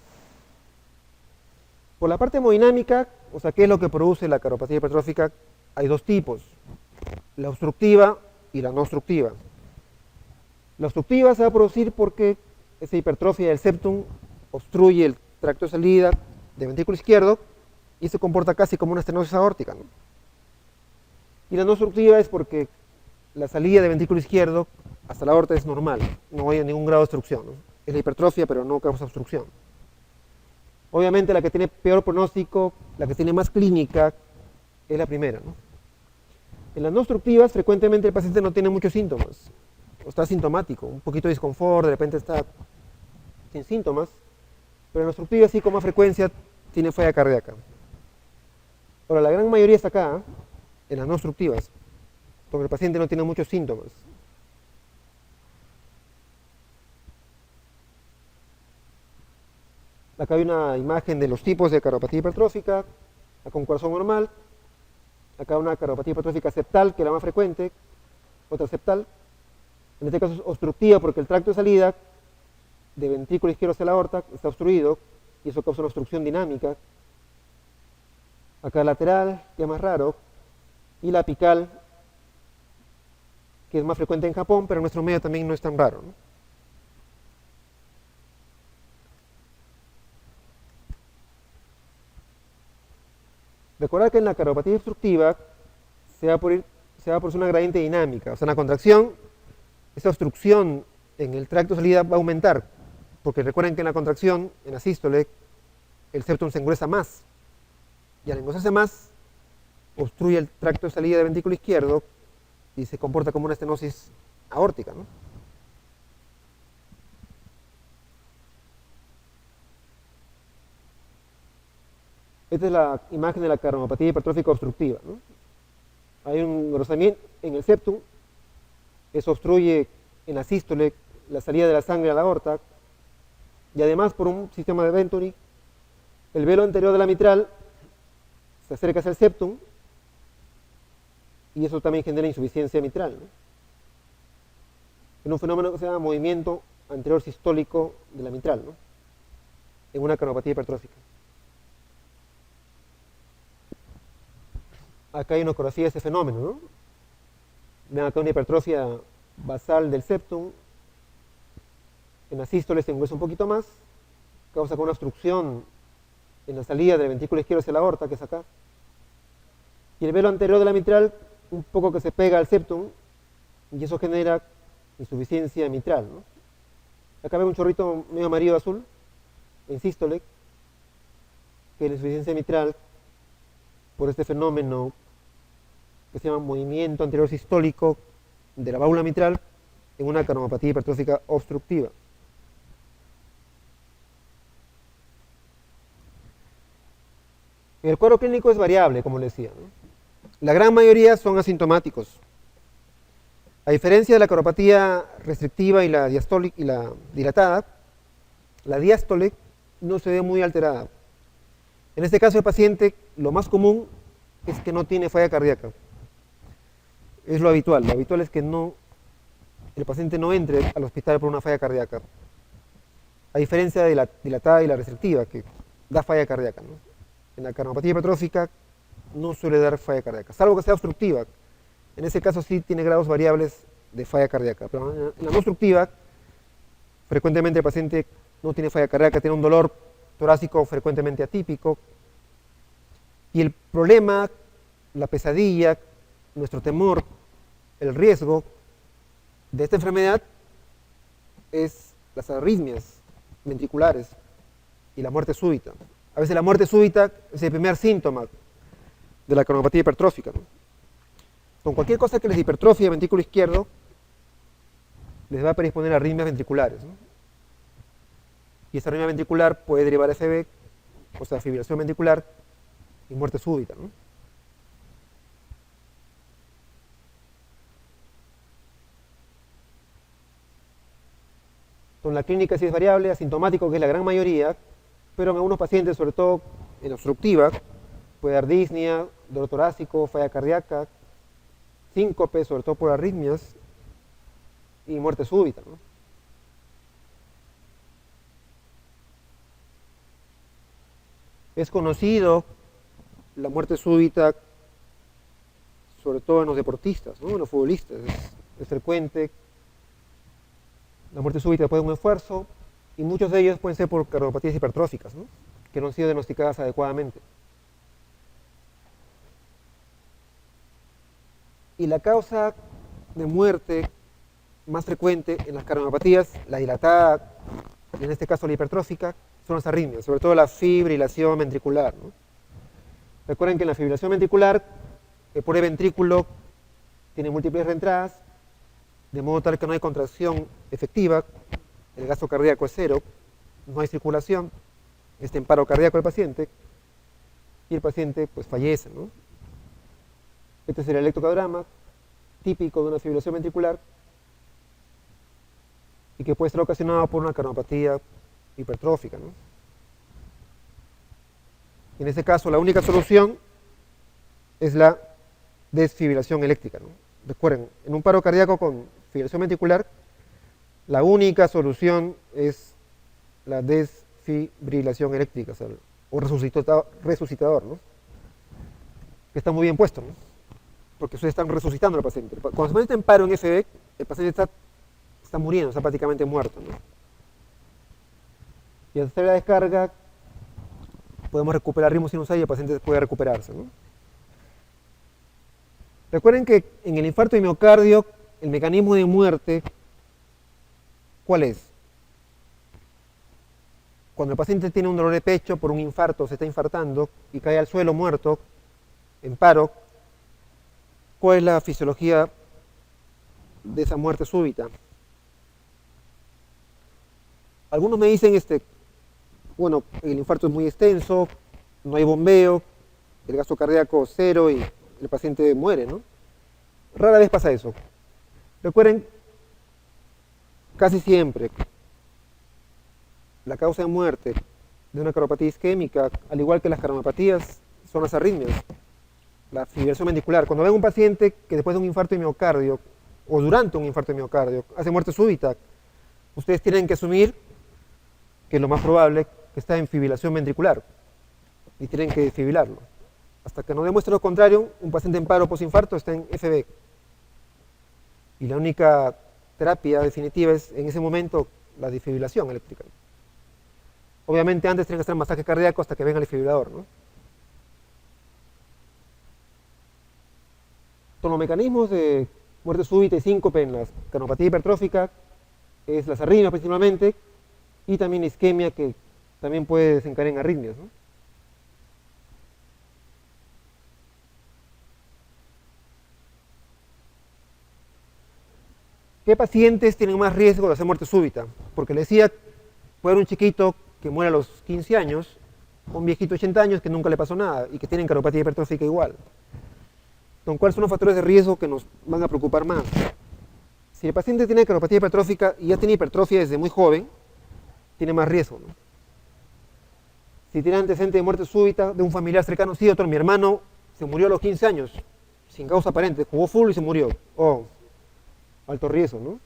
Por la parte hemodinámica, o sea, ¿qué es lo que produce la cardiomiopatía hipertrófica? Hay dos tipos, la obstructiva y la no obstructiva. La obstructiva se va a producir porque esa hipertrofia del septum obstruye el tracto de salida del ventrículo izquierdo y se comporta casi como una estenosis aórtica, ¿no? Y la no obstructiva es porque la salida del ventrículo izquierdo hasta la aorta es normal, no hay ningún grado de obstrucción, ¿no? Es la hipertrofia, pero no causa obstrucción. Obviamente la que tiene peor pronóstico, la que tiene más clínica, es la primera, ¿no? En las no obstructivas, frecuentemente el paciente no tiene muchos síntomas, o está asintomático, un poquito de disconfort, de repente está sin síntomas, pero en la obstructiva sí con más frecuencia tiene falla cardíaca. Ahora, la gran mayoría está acá, ¿eh? En las no obstructivas, porque el paciente no tiene muchos síntomas. Acá hay una imagen de los tipos de cardiopatía hipertrófica, acá un corazón normal, acá una cardiopatía hipertrófica septal, que es la más frecuente, otra septal. En este caso es obstructiva porque el tracto de salida de ventrículo izquierdo hacia la aorta está obstruido y eso causa una obstrucción dinámica. Acá lateral, que es más raro, y la apical, que es más frecuente en Japón, pero en nuestro medio también no es tan raro, ¿no? Recordad que en la cardiopatía obstructiva se va a producir una gradiente dinámica, o sea, en la contracción, esa obstrucción en el tracto de salida va a aumentar, porque recuerden que en la contracción, en la sístole, el septum se engruesa más, y al engrosarse más, obstruye el tracto de salida del ventrículo izquierdo y se comporta como una estenosis aórtica, ¿no? Esta es la imagen de la cardiomiopatía hipertrófica obstructiva, ¿no? Hay un engrosamiento en el septum, eso obstruye en la sístole la salida de la sangre a la aorta, y además por un sistema de Venturi, el velo anterior de la mitral se acerca hacia el septum, y eso también genera insuficiencia mitral, ¿no? En un fenómeno que se llama movimiento anterior sistólico de la mitral, ¿no? En una cardiomiopatía hipertrófica. Acá hay una ecografía de ese fenómeno, ¿no? Ven acá una hipertrofia basal del septum. En la sístole se engresa un poquito más, causa con una obstrucción en la salida del ventrículo izquierdo hacia la aorta, que es acá. Y el velo anterior de la mitral, un poco que se pega al septum, y eso genera insuficiencia mitral, ¿no? Acá ven un chorrito medio amarillo azul, en sístole, que es la insuficiencia mitral por este fenómeno que se llama movimiento anterior sistólico de la válvula mitral en una cardiomiopatía hipertrófica obstructiva. El cuadro clínico es variable, como les decía, ¿no? La gran mayoría son asintomáticos. A diferencia de la cardiomiopatía restrictiva y la diastólica y la dilatada, la diástole no se ve muy alterada. En este caso el paciente, lo más común es que no tiene falla cardíaca. Es lo habitual es que no el paciente no entre al hospital por una falla cardíaca, a diferencia de la dilatada y la restrictiva, que da falla cardíaca, ¿no? En la cardiopatía hipertrófica no suele dar falla cardíaca, salvo que sea obstructiva. En ese caso sí tiene grados variables de falla cardíaca, pero en la no obstructiva, frecuentemente el paciente no tiene falla cardíaca, tiene un dolor torácico frecuentemente atípico, y el problema, la pesadilla, nuestro temor, el riesgo de esta enfermedad es las arritmias ventriculares y la muerte súbita. A veces la muerte súbita es el primer síntoma de la cardiopatía hipertrófica, ¿no? Con cualquier cosa que les hipertrofie el ventrículo izquierdo, les va a predisponer a arritmias ventriculares, ¿no? Y esa arritmia ventricular puede derivar FB, o sea, fibrilación ventricular y muerte súbita, ¿no? Entonces, la clínica sí es variable, asintomático, que es la gran mayoría, pero en algunos pacientes, sobre todo en obstructiva, puede dar disnea, dolor torácico, falla cardíaca, síncope, sobre todo por arritmias, y muerte súbita, ¿no? Es conocido la muerte súbita, sobre todo en los deportistas, ¿no? En los futbolistas, es frecuente. La muerte súbita después de un esfuerzo, y muchos de ellos pueden ser por cardiopatías hipertróficas, ¿no? Que no han sido diagnosticadas adecuadamente. Y la causa de muerte más frecuente en las cardiopatías, la dilatada, y en este caso la hipertrófica, son las arritmias, sobre todo la fibrilación ventricular, ¿no? Recuerden que en la fibrilación ventricular, el pobre ventrículo tiene múltiples reentradas, de modo tal que no hay contracción efectiva, el gasto cardíaco es cero, no hay circulación, está en paro cardíaco el paciente, y el paciente pues fallece, ¿no? Este es el electrocardiograma típico de una fibrilación ventricular y que puede ser ocasionado por una cardiopatía hipertrófica, ¿no? En este caso, la única solución es la desfibrilación eléctrica, ¿no? Recuerden, en un paro cardíaco con fibrilación ventricular, la única solución es la desfibrilación eléctrica, o resucitador, ¿no? Que está muy bien puesto, ¿no? Porque ustedes están resucitando al paciente. Cuando el paciente está en paro en FB, el paciente está muriendo, está prácticamente muerto, ¿no? Y al hacer la descarga, podemos recuperar ritmo sinusal y el paciente puede recuperarse, ¿no? Recuerden que en el infarto de miocardio, el mecanismo de muerte, ¿cuál es? Cuando el paciente tiene un dolor de pecho por un infarto, se está infartando y cae al suelo muerto, en paro, ¿cuál es la fisiología de esa muerte súbita? Algunos me dicen, bueno, el infarto es muy extenso, no hay bombeo, el gasto cardíaco cero y el paciente muere, ¿no? Rara vez pasa eso. Recuerden, casi siempre, la causa de muerte de una cardiopatía isquémica, al igual que las cardiopatías, son las arritmias, la fibrilación ventricular. Cuando ven un paciente que después de un infarto de miocardio, o durante un infarto de miocardio, hace muerte súbita, ustedes tienen que asumir que es lo más probable que está en fibrilación ventricular y tienen que desfibrilarlo. Hasta que no demuestre lo contrario, un paciente en paro posinfarto está en FB. Y la única terapia definitiva es, en ese momento, la desfibrilación eléctrica. Obviamente antes tienen que hacer masaje cardíaco hasta que venga el desfibrilador, ¿no? Son los mecanismos de muerte súbita y síncope en la cardiopatía hipertrófica, es las arritmias principalmente, y también la isquemia, que también puede desencadenar en arritmias, ¿no? ¿Qué pacientes tienen más riesgo de hacer muerte súbita? Porque le decía, puede haber un chiquito que muere a los 15 años, un viejito de 80 años que nunca le pasó nada y que tiene cardiopatía hipertrófica igual. Entonces, ¿cuáles son los factores de riesgo que nos van a preocupar más? Si el paciente tiene cardiopatía hipertrófica y ya tiene hipertrofia desde muy joven, tiene más riesgo, ¿no? Si tiene antecedente de muerte súbita de un familiar cercano, sí, doctor, mi hermano se murió a los 15 años, sin causa aparente, jugó fútbol y se murió. Oh, alto riesgo, ¿no?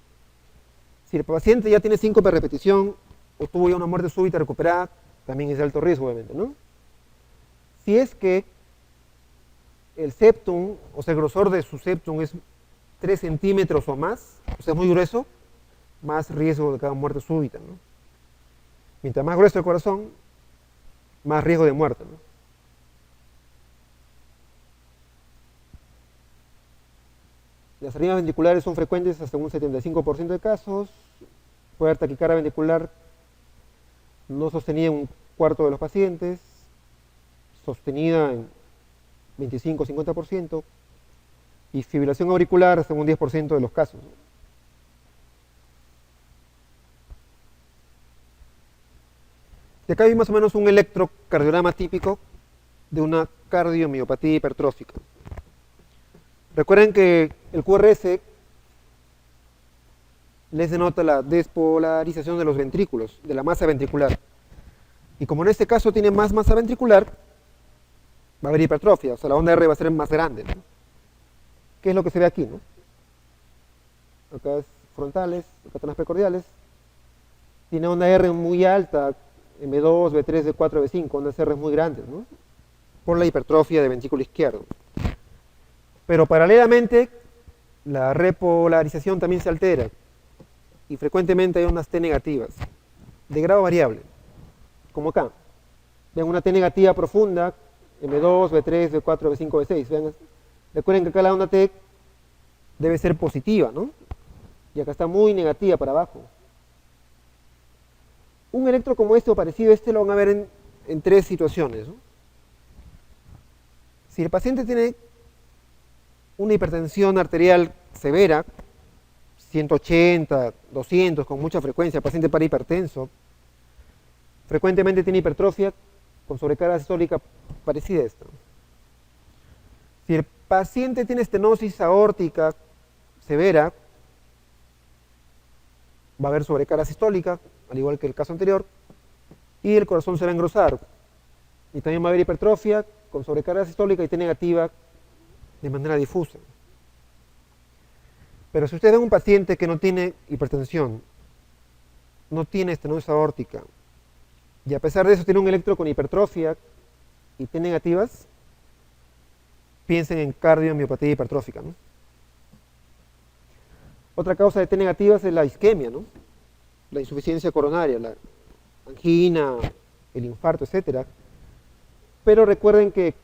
Si el paciente ya tiene síncope a repetición o tuvo ya una muerte súbita recuperada, también es de alto riesgo, obviamente, ¿no? Si es que el septum, o sea, el grosor de su septum es 3 centímetros o más, o sea, muy grueso, más riesgo de cada muerte súbita, ¿no? Mientras más grueso el corazón, más riesgo de muerte, ¿no? Las arritmias ventriculares son frecuentes hasta un 75% de casos. Puede haber taquicardia ventricular no sostenida en un cuarto de los pacientes, sostenida en 25-50%, y fibrilación auricular hasta un 10% de los casos. Y acá hay más o menos un electrocardiograma típico de una cardiomiopatía hipertrófica. Recuerden que el QRS les denota la despolarización de los ventrículos, de la masa ventricular. Y como en este caso tiene más masa ventricular, va a haber hipertrofia, o sea, la onda R va a ser más grande, ¿no? ¿Qué es lo que se ve aquí, no? Acá es frontales, acá están las precordiales. Tiene onda R muy alta, M2, B3, B4, B5, ondas R muy grandes, ¿no? Por la hipertrofia del ventrículo izquierdo. Pero paralelamente, la repolarización también se altera y frecuentemente hay ondas T negativas, de grado variable, como acá. Vean una T negativa profunda, M2, B3, B4, B5, B6. Vean, recuerden que acá la onda T debe ser positiva, ¿no? Y acá está muy negativa para abajo. Un electro como este o parecido a este lo van a ver en 3 situaciones, ¿no? Si el paciente tiene una hipertensión arterial severa, 180, 200, con mucha frecuencia, el paciente para hipertenso, frecuentemente tiene hipertrofia con sobrecarga sistólica parecida a esta. Si el paciente tiene estenosis aórtica severa, va a haber sobrecarga sistólica, al igual que el caso anterior, y el corazón se va a engrosar. Y también va a haber hipertrofia con sobrecarga sistólica y T negativa de manera difusa. Pero si usted ve un paciente que no tiene hipertensión, no tiene estenosis aórtica, y a pesar de eso tiene un electro con hipertrofia y T negativas, piensen en cardiomiopatía hipertrófica, ¿no? Otra causa de T negativas es la isquemia, ¿no? La insuficiencia coronaria, la angina, el infarto, etc. Pero recuerden que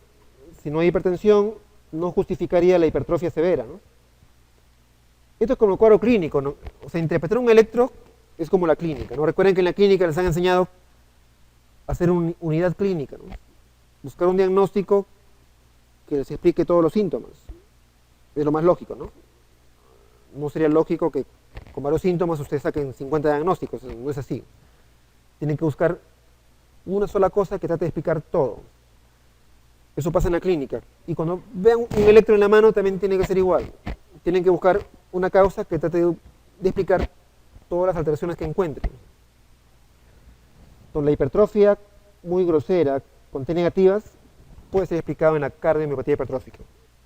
si no hay hipertensión, no justificaría la hipertrofia severa, ¿no? Esto es como el cuadro clínico, ¿no? O sea, interpretar un electro es como la clínica, ¿no? Recuerden que en la clínica les han enseñado a hacer una unidad clínica, ¿no? Buscar un diagnóstico que les explique todos los síntomas. Es lo más lógico, ¿no? No sería lógico que con varios síntomas ustedes saquen 50 diagnósticos, no es así. Tienen que buscar una sola cosa que trate de explicar todo. Eso pasa en la clínica. Y cuando vean un electro en la mano también tiene que ser igual. Tienen que buscar una causa que trate de explicar todas las alteraciones que encuentren. Entonces, la hipertrofia muy grosera con T negativas puede ser explicado en la cardiomiopatía hipertrófica.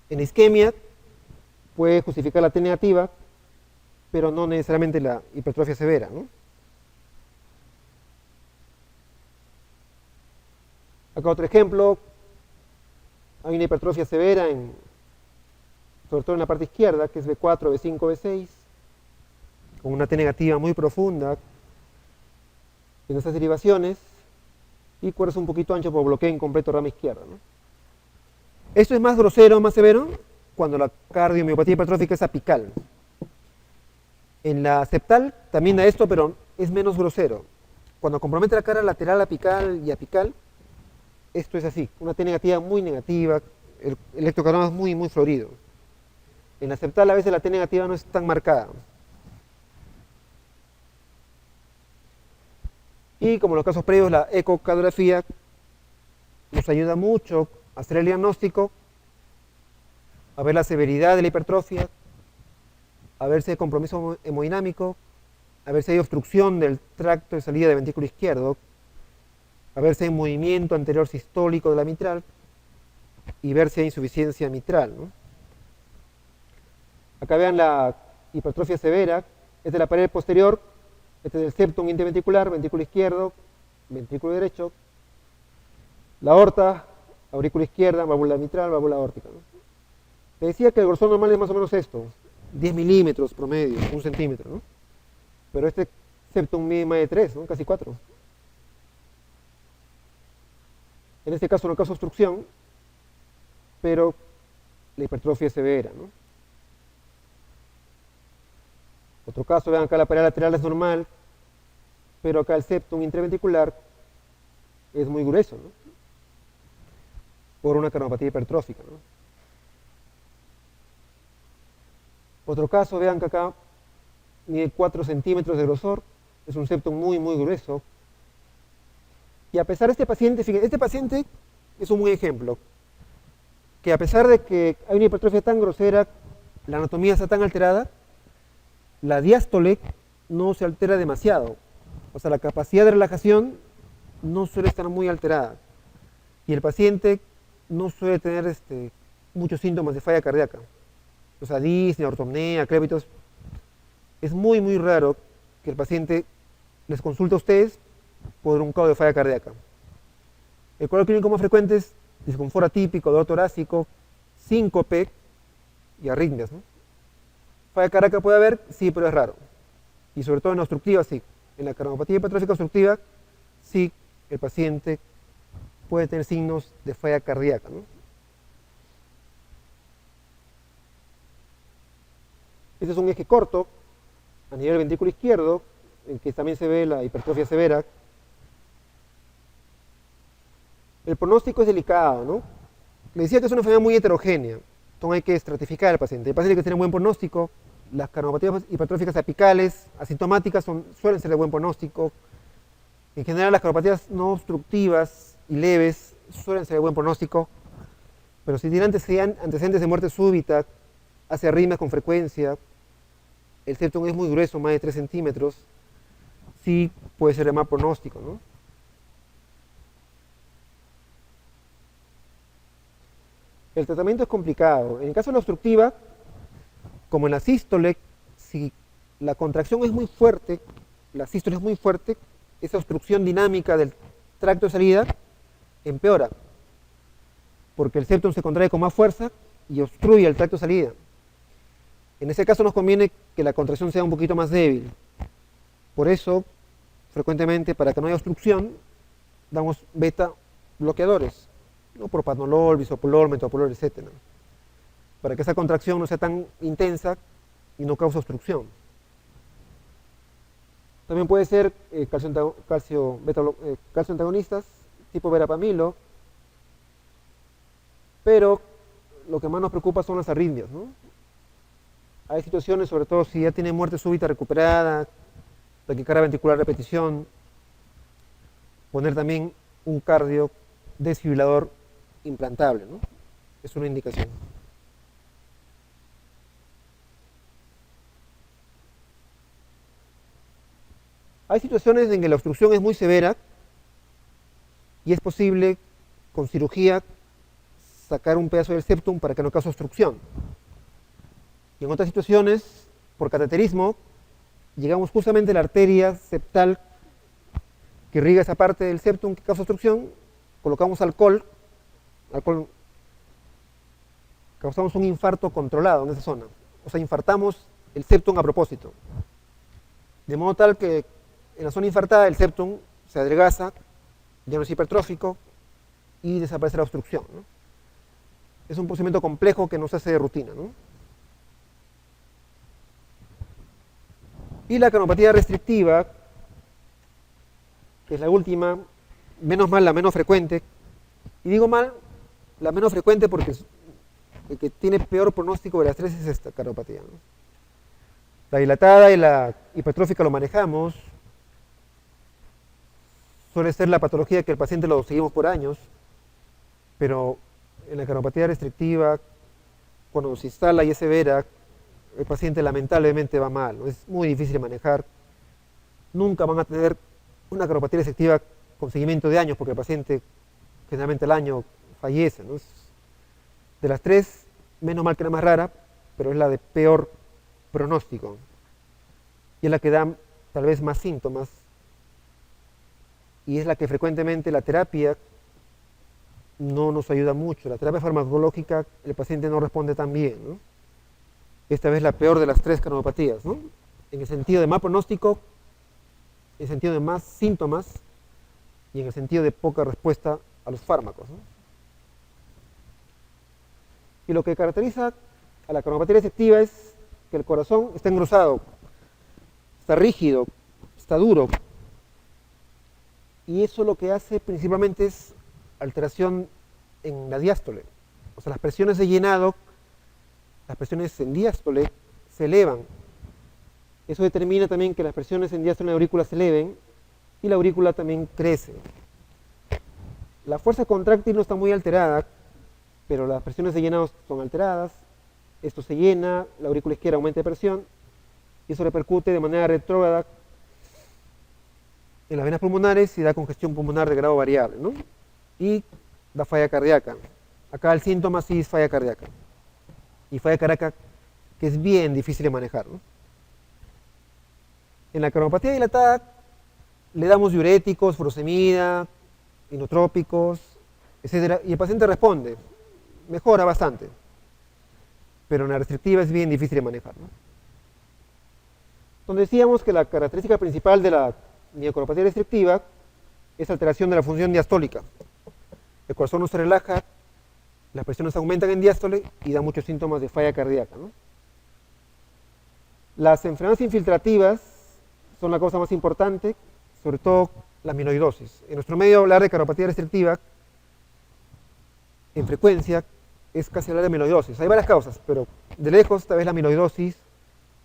En la isquemia puede justificar la T negativa, pero no necesariamente la hipertrofia severa, ¿no? Acá otro ejemplo. Hay una hipertrofia severa, sobre todo en la parte izquierda, que es B4, B5, B6, con una T negativa muy profunda en estas derivaciones, y cuerpo un poquito ancho por bloqueo incompleto rama izquierda, ¿no? Esto es más grosero, más severo, cuando la cardiomiopatía hipertrófica es apical. En la septal también da esto, pero es menos grosero. Cuando compromete la cara lateral apical y apical, esto es así, una T negativa muy negativa, el electrocardiograma es muy, muy florido. En la septal a veces la T negativa no es tan marcada. Y como en los casos previos, la ecocardiografía nos ayuda mucho a hacer el diagnóstico, a ver la severidad de la hipertrofia, a ver si hay compromiso hemodinámico, a ver si hay obstrucción del tracto de salida del ventrículo izquierdo, a ver si hay movimiento anterior sistólico de la mitral y ver si hay insuficiencia mitral, ¿no? Acá vean la hipertrofia severa, es de la pared posterior Este es el septum interventricular, ventrículo izquierdo, ventrículo derecho, la aorta, aurícula izquierda, válvula mitral, válvula aórtica, ¿no? Te decía que el grosor normal es más o menos esto, 10 milímetros promedio, 1 centímetro, ¿no? Pero este septum mide más de 3, ¿no? Casi 4. En este caso no causa obstrucción, pero la hipertrofia es severa, ¿no? Otro caso, vean acá la pared lateral es normal, pero acá el septum interventricular es muy grueso, ¿no? Por una cardiopatía hipertrófica, ¿no? Otro caso, vean que acá mide 4 centímetros de grosor, es un septum muy, muy grueso. Y a pesar de este paciente, fíjense, este paciente es un buen ejemplo, que a pesar de que hay una hipertrofia tan grosera, la anatomía está tan alterada, la diástole no se altera demasiado. O sea, la capacidad de relajación no suele estar muy alterada. Y el paciente no suele tener muchos síntomas de falla cardíaca. O sea, disnea, ortopnea, crépitos. Es muy, muy raro que el paciente les consulte a ustedes por un cuadro de falla cardíaca. El cuadro clínico más frecuente es disconfort atípico, dolor torácico, síncope y arritmias, ¿no? Falla cardíaca puede haber, sí, pero es raro. Y sobre todo en la obstructiva, sí. En la cardiopatía hipertrófica obstructiva, sí, el paciente puede tener signos de falla cardíaca, ¿no? Este es un eje corto a nivel del ventrículo izquierdo, en que también se ve la hipertrofia severa. El pronóstico es delicado, ¿no? Le decía que es una enfermedad muy heterogénea, entonces hay que estratificar al paciente. Hay pacientes que tienen buen pronóstico, las cardiopatías hipertróficas apicales, asintomáticas, suelen ser de buen pronóstico. En general, las cardiopatías no obstructivas y leves suelen ser de buen pronóstico, pero si tienen antecedentes de muerte súbita, hace arritmias con frecuencia, el septum es muy grueso, más de 3 centímetros, sí puede ser de mal pronóstico, ¿no? El tratamiento es complicado. En el caso de la obstructiva, como en la sístole, si la contracción es muy fuerte, la sístole es muy fuerte, esa obstrucción dinámica del tracto de salida empeora, porque el septum se contrae con más fuerza y obstruye el tracto de salida. En ese caso nos conviene que la contracción sea un poquito más débil. Por eso, frecuentemente, para que no haya obstrucción, damos beta bloqueadores, ¿no? Propranolol, bisoprolol, metoprolol, etc. Para que esa contracción no sea tan intensa y no cause obstrucción. También puede ser calcio antagonistas, tipo verapamilo, pero lo que más nos preocupa son las arritmias, ¿no? Hay situaciones, sobre todo si ya tiene muerte súbita recuperada, taquicardia ventricular a repetición, poner también un cardio desfibrilador implantable, ¿no? Es una indicación. Hay situaciones en que la obstrucción es muy severa y es posible con cirugía sacar un pedazo del septum para que no cause obstrucción. Y en otras situaciones, por cateterismo, llegamos justamente a la arteria septal que irriga esa parte del septum que causa obstrucción, colocamos alcohol, causamos un infarto controlado en esa zona. O sea, infartamos el septum a propósito. De modo tal que en la zona infartada el septum se adelgaza, ya no es hipertrófico y desaparece la obstrucción, ¿no? Es un procedimiento complejo que no se hace de rutina, ¿no? Y la cardiopatía restrictiva, que es la última, menos mal la menos frecuente. Y digo mal, la menos frecuente porque el que tiene peor pronóstico de las tres es esta cardiopatía, ¿no? La dilatada y la hipertrófica lo manejamos. Suele ser la patología que el paciente lo seguimos por años, pero en la cardiopatía restrictiva, cuando se instala y es severa, el paciente lamentablemente va mal, ¿no? Es muy difícil de manejar. Nunca van a tener una cardiopatía restrictiva con seguimiento de años, porque el paciente generalmente al año fallece, ¿no? De las tres, menos mal que la más rara, pero es la de peor pronóstico. Y es la que da tal vez más síntomas, y es la que frecuentemente la terapia no nos ayuda mucho. La terapia farmacológica, el paciente no responde tan bien, ¿no? Esta vez la peor de las tres cardiomiopatías, ¿no? En el sentido de mal pronóstico, en el sentido de más síntomas y en el sentido de poca respuesta a los fármacos, ¿no? Y lo que caracteriza a la cardiopatía restrictiva es que el corazón está engrosado, está rígido, está duro. Y eso lo que hace principalmente es alteración en la diástole. O sea, las presiones de llenado, las presiones en diástole se elevan. Eso determina también que las presiones en diástole de la aurícula se eleven y la aurícula también crece. La fuerza contráctil no está muy alterada, pero las presiones de llenado son alteradas. Esto se llena, la aurícula izquierda aumenta de presión y eso repercute de manera retrógrada en las venas pulmonares y da congestión pulmonar de grado variable, ¿no? Y da falla cardíaca. Acá el síntoma sí es falla cardíaca. Y falla cardíaca que es bien difícil de manejar, ¿no? En la cardiopatía dilatada le damos diuréticos, furosemida, inotrópicos, etcétera, y el paciente responde, mejora bastante. Pero en la restrictiva es bien difícil de manejar, ¿no? Donde decíamos que la característica principal de la miocardiopatía restrictiva es alteración de la función diastólica. El corazón no se relaja, las presiones aumentan en diástole y da muchos síntomas de falla cardíaca, ¿no? Las enfermedades infiltrativas son la causa más importante, sobre todo la amiloidosis. En nuestro medio hablar de cardiopatía restrictiva, en frecuencia, es casi hablar de amiloidosis. Hay varias causas, pero de lejos tal vez la amiloidosis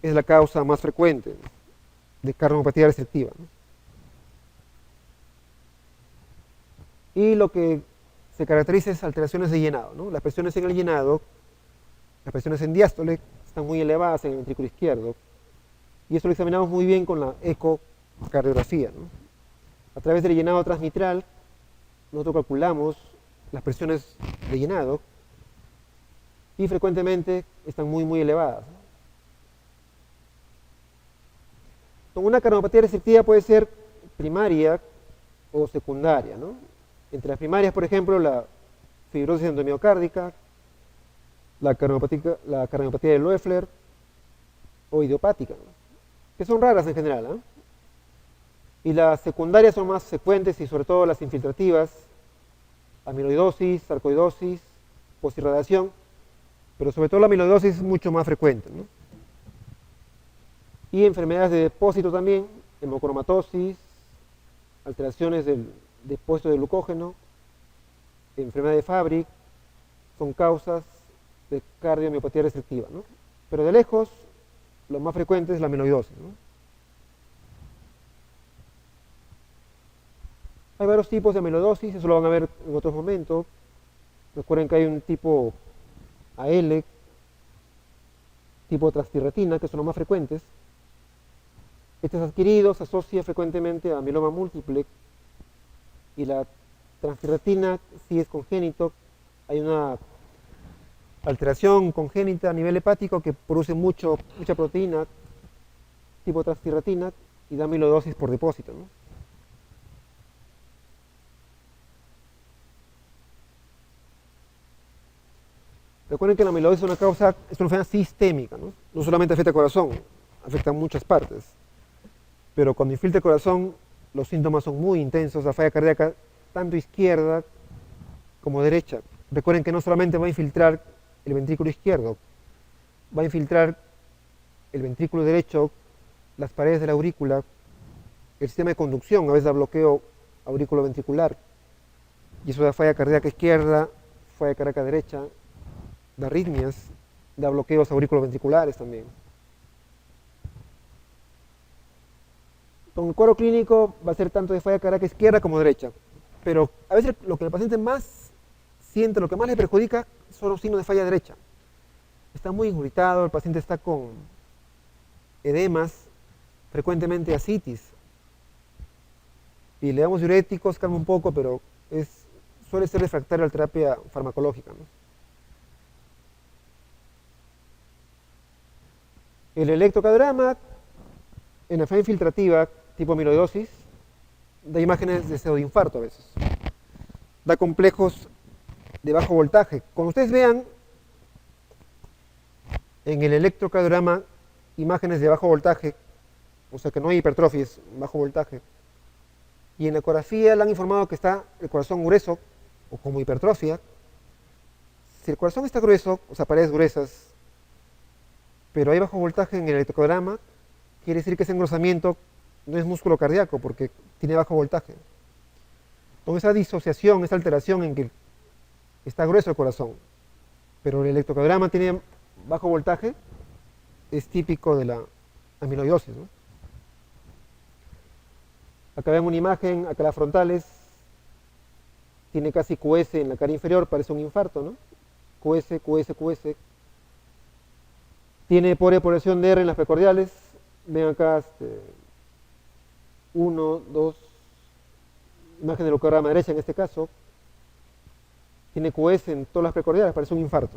es la causa más frecuente de cardiopatía restrictiva, ¿no? Y lo que se caracteriza es alteraciones de llenado, ¿no? Las presiones en el llenado, las presiones en diástole están muy elevadas en el ventrículo izquierdo. Y eso lo examinamos muy bien con la ecocardiografía, ¿no? A través del llenado transmitral, nosotros calculamos las presiones de llenado y frecuentemente están muy elevadas, ¿no? Una cardiopatía restrictiva puede ser primaria o secundaria, ¿no? Entre las primarias, por ejemplo, la fibrosis endomiocárdica, la cardiopatía de Loeffler o idiopática, ¿no? Que son raras en general, ¿eh? Y las secundarias son más frecuentes y sobre todo las infiltrativas, amiloidosis, sarcoidosis, posirradiación, pero sobre todo la amiloidosis es mucho más frecuente, ¿no? Y enfermedades de depósito también, hemocromatosis, alteraciones del depósito de glucógeno, enfermedad de Fabry, son causas de cardiomiopatía restrictiva, ¿no? Pero de lejos, lo más frecuente es la amiloidosis, ¿no? Hay varios tipos de amiloidosis, eso lo van a ver en otros momentos. Recuerden que hay un tipo AL, tipo transtirretina, que son los más frecuentes. Este es adquirido, se asocia frecuentemente a mieloma múltiple y la transtirretina sí es congénito. Hay una alteración congénita a nivel hepático que produce mucha proteína tipo transtirretina y da amiloidosis por depósito, ¿no? Recuerden que la amiloidosis es una enfermedad sistémica, ¿no? No solamente afecta al corazón, afecta a muchas partes. Pero cuando infiltra el corazón, los síntomas son muy intensos, la falla cardíaca tanto izquierda como derecha. Recuerden que no solamente va a infiltrar el ventrículo izquierdo, va a infiltrar el ventrículo derecho, las paredes de la aurícula, el sistema de conducción, a veces da bloqueo aurículo-ventricular. Y eso da falla cardíaca izquierda, falla cardíaca derecha, da arritmias, da bloqueos auriculoventriculares también. Con el cuadro clínico va a ser tanto de falla cardíaca izquierda como derecha, pero a veces lo que el paciente más siente, lo que más le perjudica son los signos de falla derecha. Está muy irritado, el paciente está con edemas, frecuentemente ascitis, y le damos diuréticos, calma un poco, pero suele ser refractario a la terapia farmacológica, ¿no? El electrocardiograma en la enfermedad infiltrativa, tipo amiloidosis, da imágenes de pseudoinfarto a veces. Da complejos de bajo voltaje. Cuando ustedes vean en el electrocardiograma imágenes de bajo voltaje, o sea que no hay hipertrofia, es bajo voltaje, y en la ecografía le han informado que está el corazón grueso o como hipertrofia. Si el corazón está grueso, o sea, paredes gruesas, pero hay bajo voltaje en el electrocardiograma, quiere decir que ese engrosamiento no es músculo cardíaco porque tiene bajo voltaje. Entonces esa disociación, esa alteración en que está grueso el corazón, pero el electrocardiograma tiene bajo voltaje, es típico de la amiloidosis, ¿no? Acá ven una imagen, acá las frontales, tiene casi QS en la cara inferior, parece un infarto, ¿no? QS, QS, QS. Tiene pobre población de R en las precordiales, ven acá 1, 2, imagen del electrocardiograma derecha en este caso, tiene QS en todas las precordiales, parece un infarto.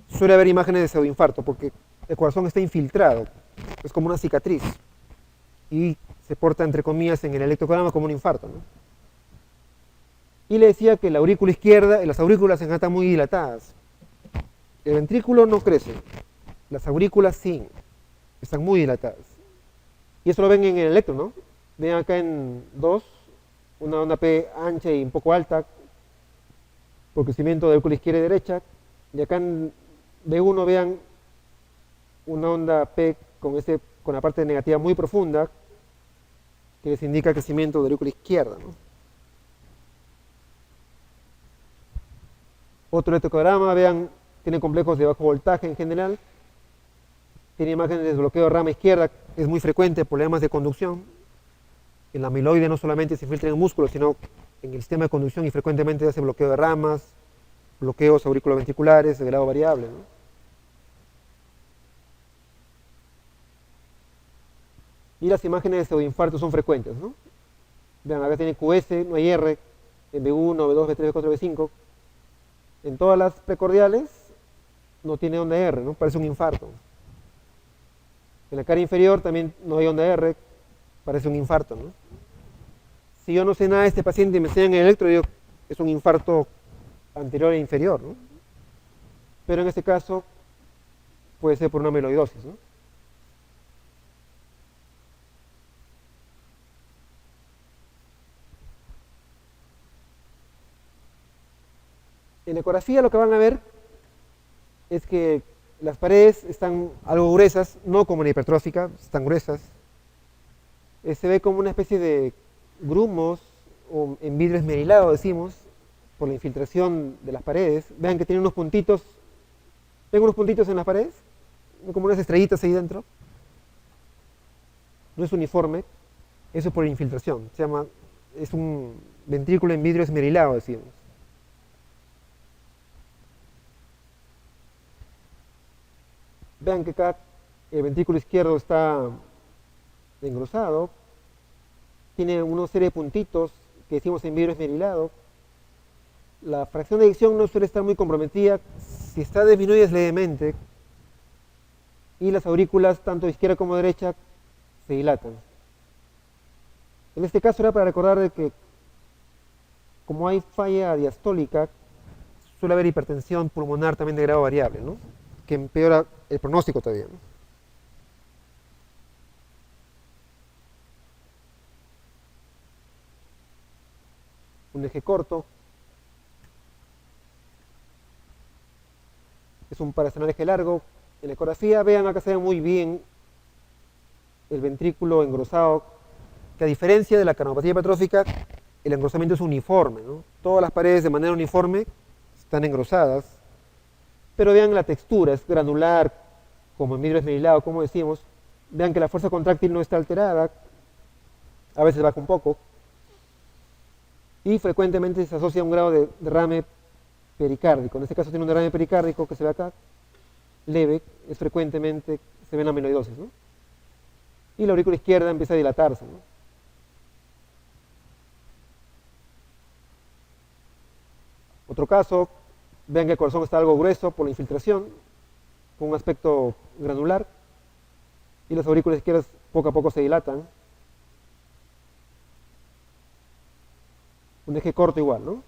Suele haber imágenes de pseudoinfarto porque el corazón está infiltrado, es como una cicatriz y se porta entre comillas en el electrocardiograma como un infarto, ¿no? Y le decía que la aurícula izquierda, las aurículas están muy dilatadas. El ventrículo no crece, las aurículas sí, están muy dilatadas. Y eso lo ven en el electro, ¿no? Ven acá en 2, una onda P ancha y un poco alta, por crecimiento de aurícula izquierda y derecha. Y acá en B1 vean una onda P con la parte negativa muy profunda, que les indica crecimiento de aurícula izquierda, ¿no? Otro electrocardiograma, vean, tiene complejos de bajo voltaje en general, tiene imágenes de desbloqueo de rama izquierda, es muy frecuente, problemas de conducción. En la amiloide no solamente se infiltra en el músculo, sino en el sistema de conducción y frecuentemente hace bloqueo de ramas, bloqueos auriculoventriculares de grado variable, ¿no? Y las imágenes de pseudoinfarto son frecuentes, ¿no? Vean, acá tiene QS, no hay R, en B1, B2, B3, B4, B5. En todas las precordiales no tiene onda R, ¿no? Parece un infarto. En la cara inferior también no hay onda R, parece un infarto, ¿no? Si yo no sé nada de este paciente y me enseñan el electro, digo, es un infarto anterior e inferior, ¿no? Pero en este caso puede ser por una amiloidosis, ¿no? En ecografía lo que van a ver es que las paredes están algo gruesas, no como en la hipertrófica, están gruesas. Se ve como una especie de grumos o en vidrio esmerilado, decimos, por la infiltración de las paredes. Vean que tiene unos puntitos, ¿ven unos puntitos en las paredes? Como unas estrellitas ahí dentro. No es uniforme, eso es por infiltración. Es un ventrículo en vidrio esmerilado, decimos. Vean que acá el ventrículo izquierdo está engrosado, tiene una serie de puntitos que decimos en vidrio esmerilado. La fracción de eyección no suele estar muy comprometida, si está disminuida es levemente, y las aurículas, tanto izquierda como derecha, se dilatan. En este caso era para recordar de que, como hay falla diastólica, suele haber hipertensión pulmonar también de grado variable, ¿no? Que empeora el pronóstico todavía, ¿no? Un eje corto es un paraesternal eje largo. En la ecografía, vean acá se ve muy bien el ventrículo engrosado, que a diferencia de la cardiopatía hipertrófica, el engrosamiento es uniforme, ¿no? Todas las paredes de manera uniforme están engrosadas, pero vean la textura, es granular, como en vidrio esmerilado, como decimos. Vean que la fuerza contráctil no está alterada, a veces baja un poco, y frecuentemente se asocia a un grado de derrame pericárdico. En este caso tiene un derrame pericárdico que se ve acá, leve, es frecuentemente, se ve en la amiloidosis, ¿no? Y la aurícula izquierda empieza a dilatarse, ¿no? Otro caso, vean que el corazón está algo grueso por la infiltración, con un aspecto granular, y las aurículas izquierdas poco a poco se dilatan. Un eje corto igual, ¿no?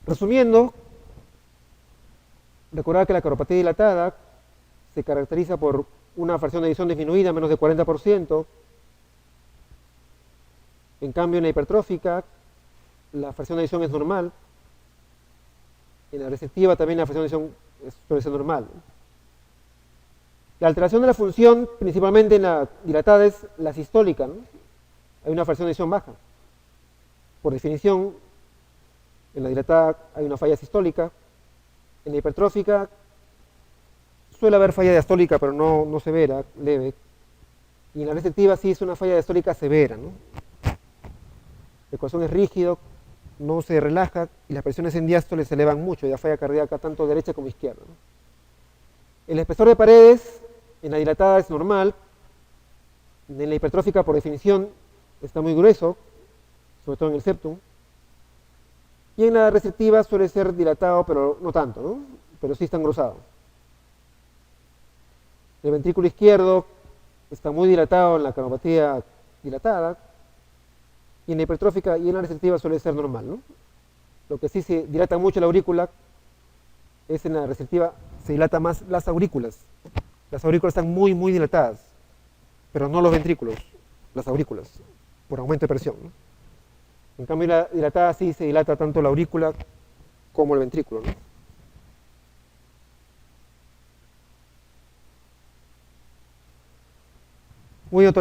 Resumiendo, recordar que la cauropatía dilatada se caracteriza por una fracción de edición disminuida, menos de 40%. En cambio, en la hipertrófica, la fracción de edición es normal. En la receptiva también la fracción de edición suele ser normal. La alteración de la función, principalmente en la dilatada, es la sistólica, ¿no? Hay una fracción de edición baja. Por definición, en la dilatada hay una falla sistólica. En la hipertrófica suele haber falla diastólica, pero no severa, leve. Y en la receptiva sí es una falla diastólica severa, ¿no? El corazón es rígido, no se relaja y las presiones en diástole se elevan mucho, y la falla cardíaca tanto derecha como izquierda, ¿no? El espesor de paredes en la dilatada es normal. En la hipertrófica, por definición, está muy grueso, sobre todo en el septum. Y en la receptiva suele ser dilatado, pero no tanto, ¿no? Pero sí está engrosado. El ventrículo izquierdo está muy dilatado en la cauropatía dilatada, y en la hipertrófica y en la receptiva suele ser normal, ¿no? Lo que sí se dilata mucho la aurícula es en la receptiva, se dilata más las aurículas. Las aurículas están muy, muy dilatadas, pero no los ventrículos, las aurículas, por aumento de presión, ¿no? En cambio, la dilatada sí se dilata tanto la aurícula como el ventrículo, ¿no? Muy bien, doctor.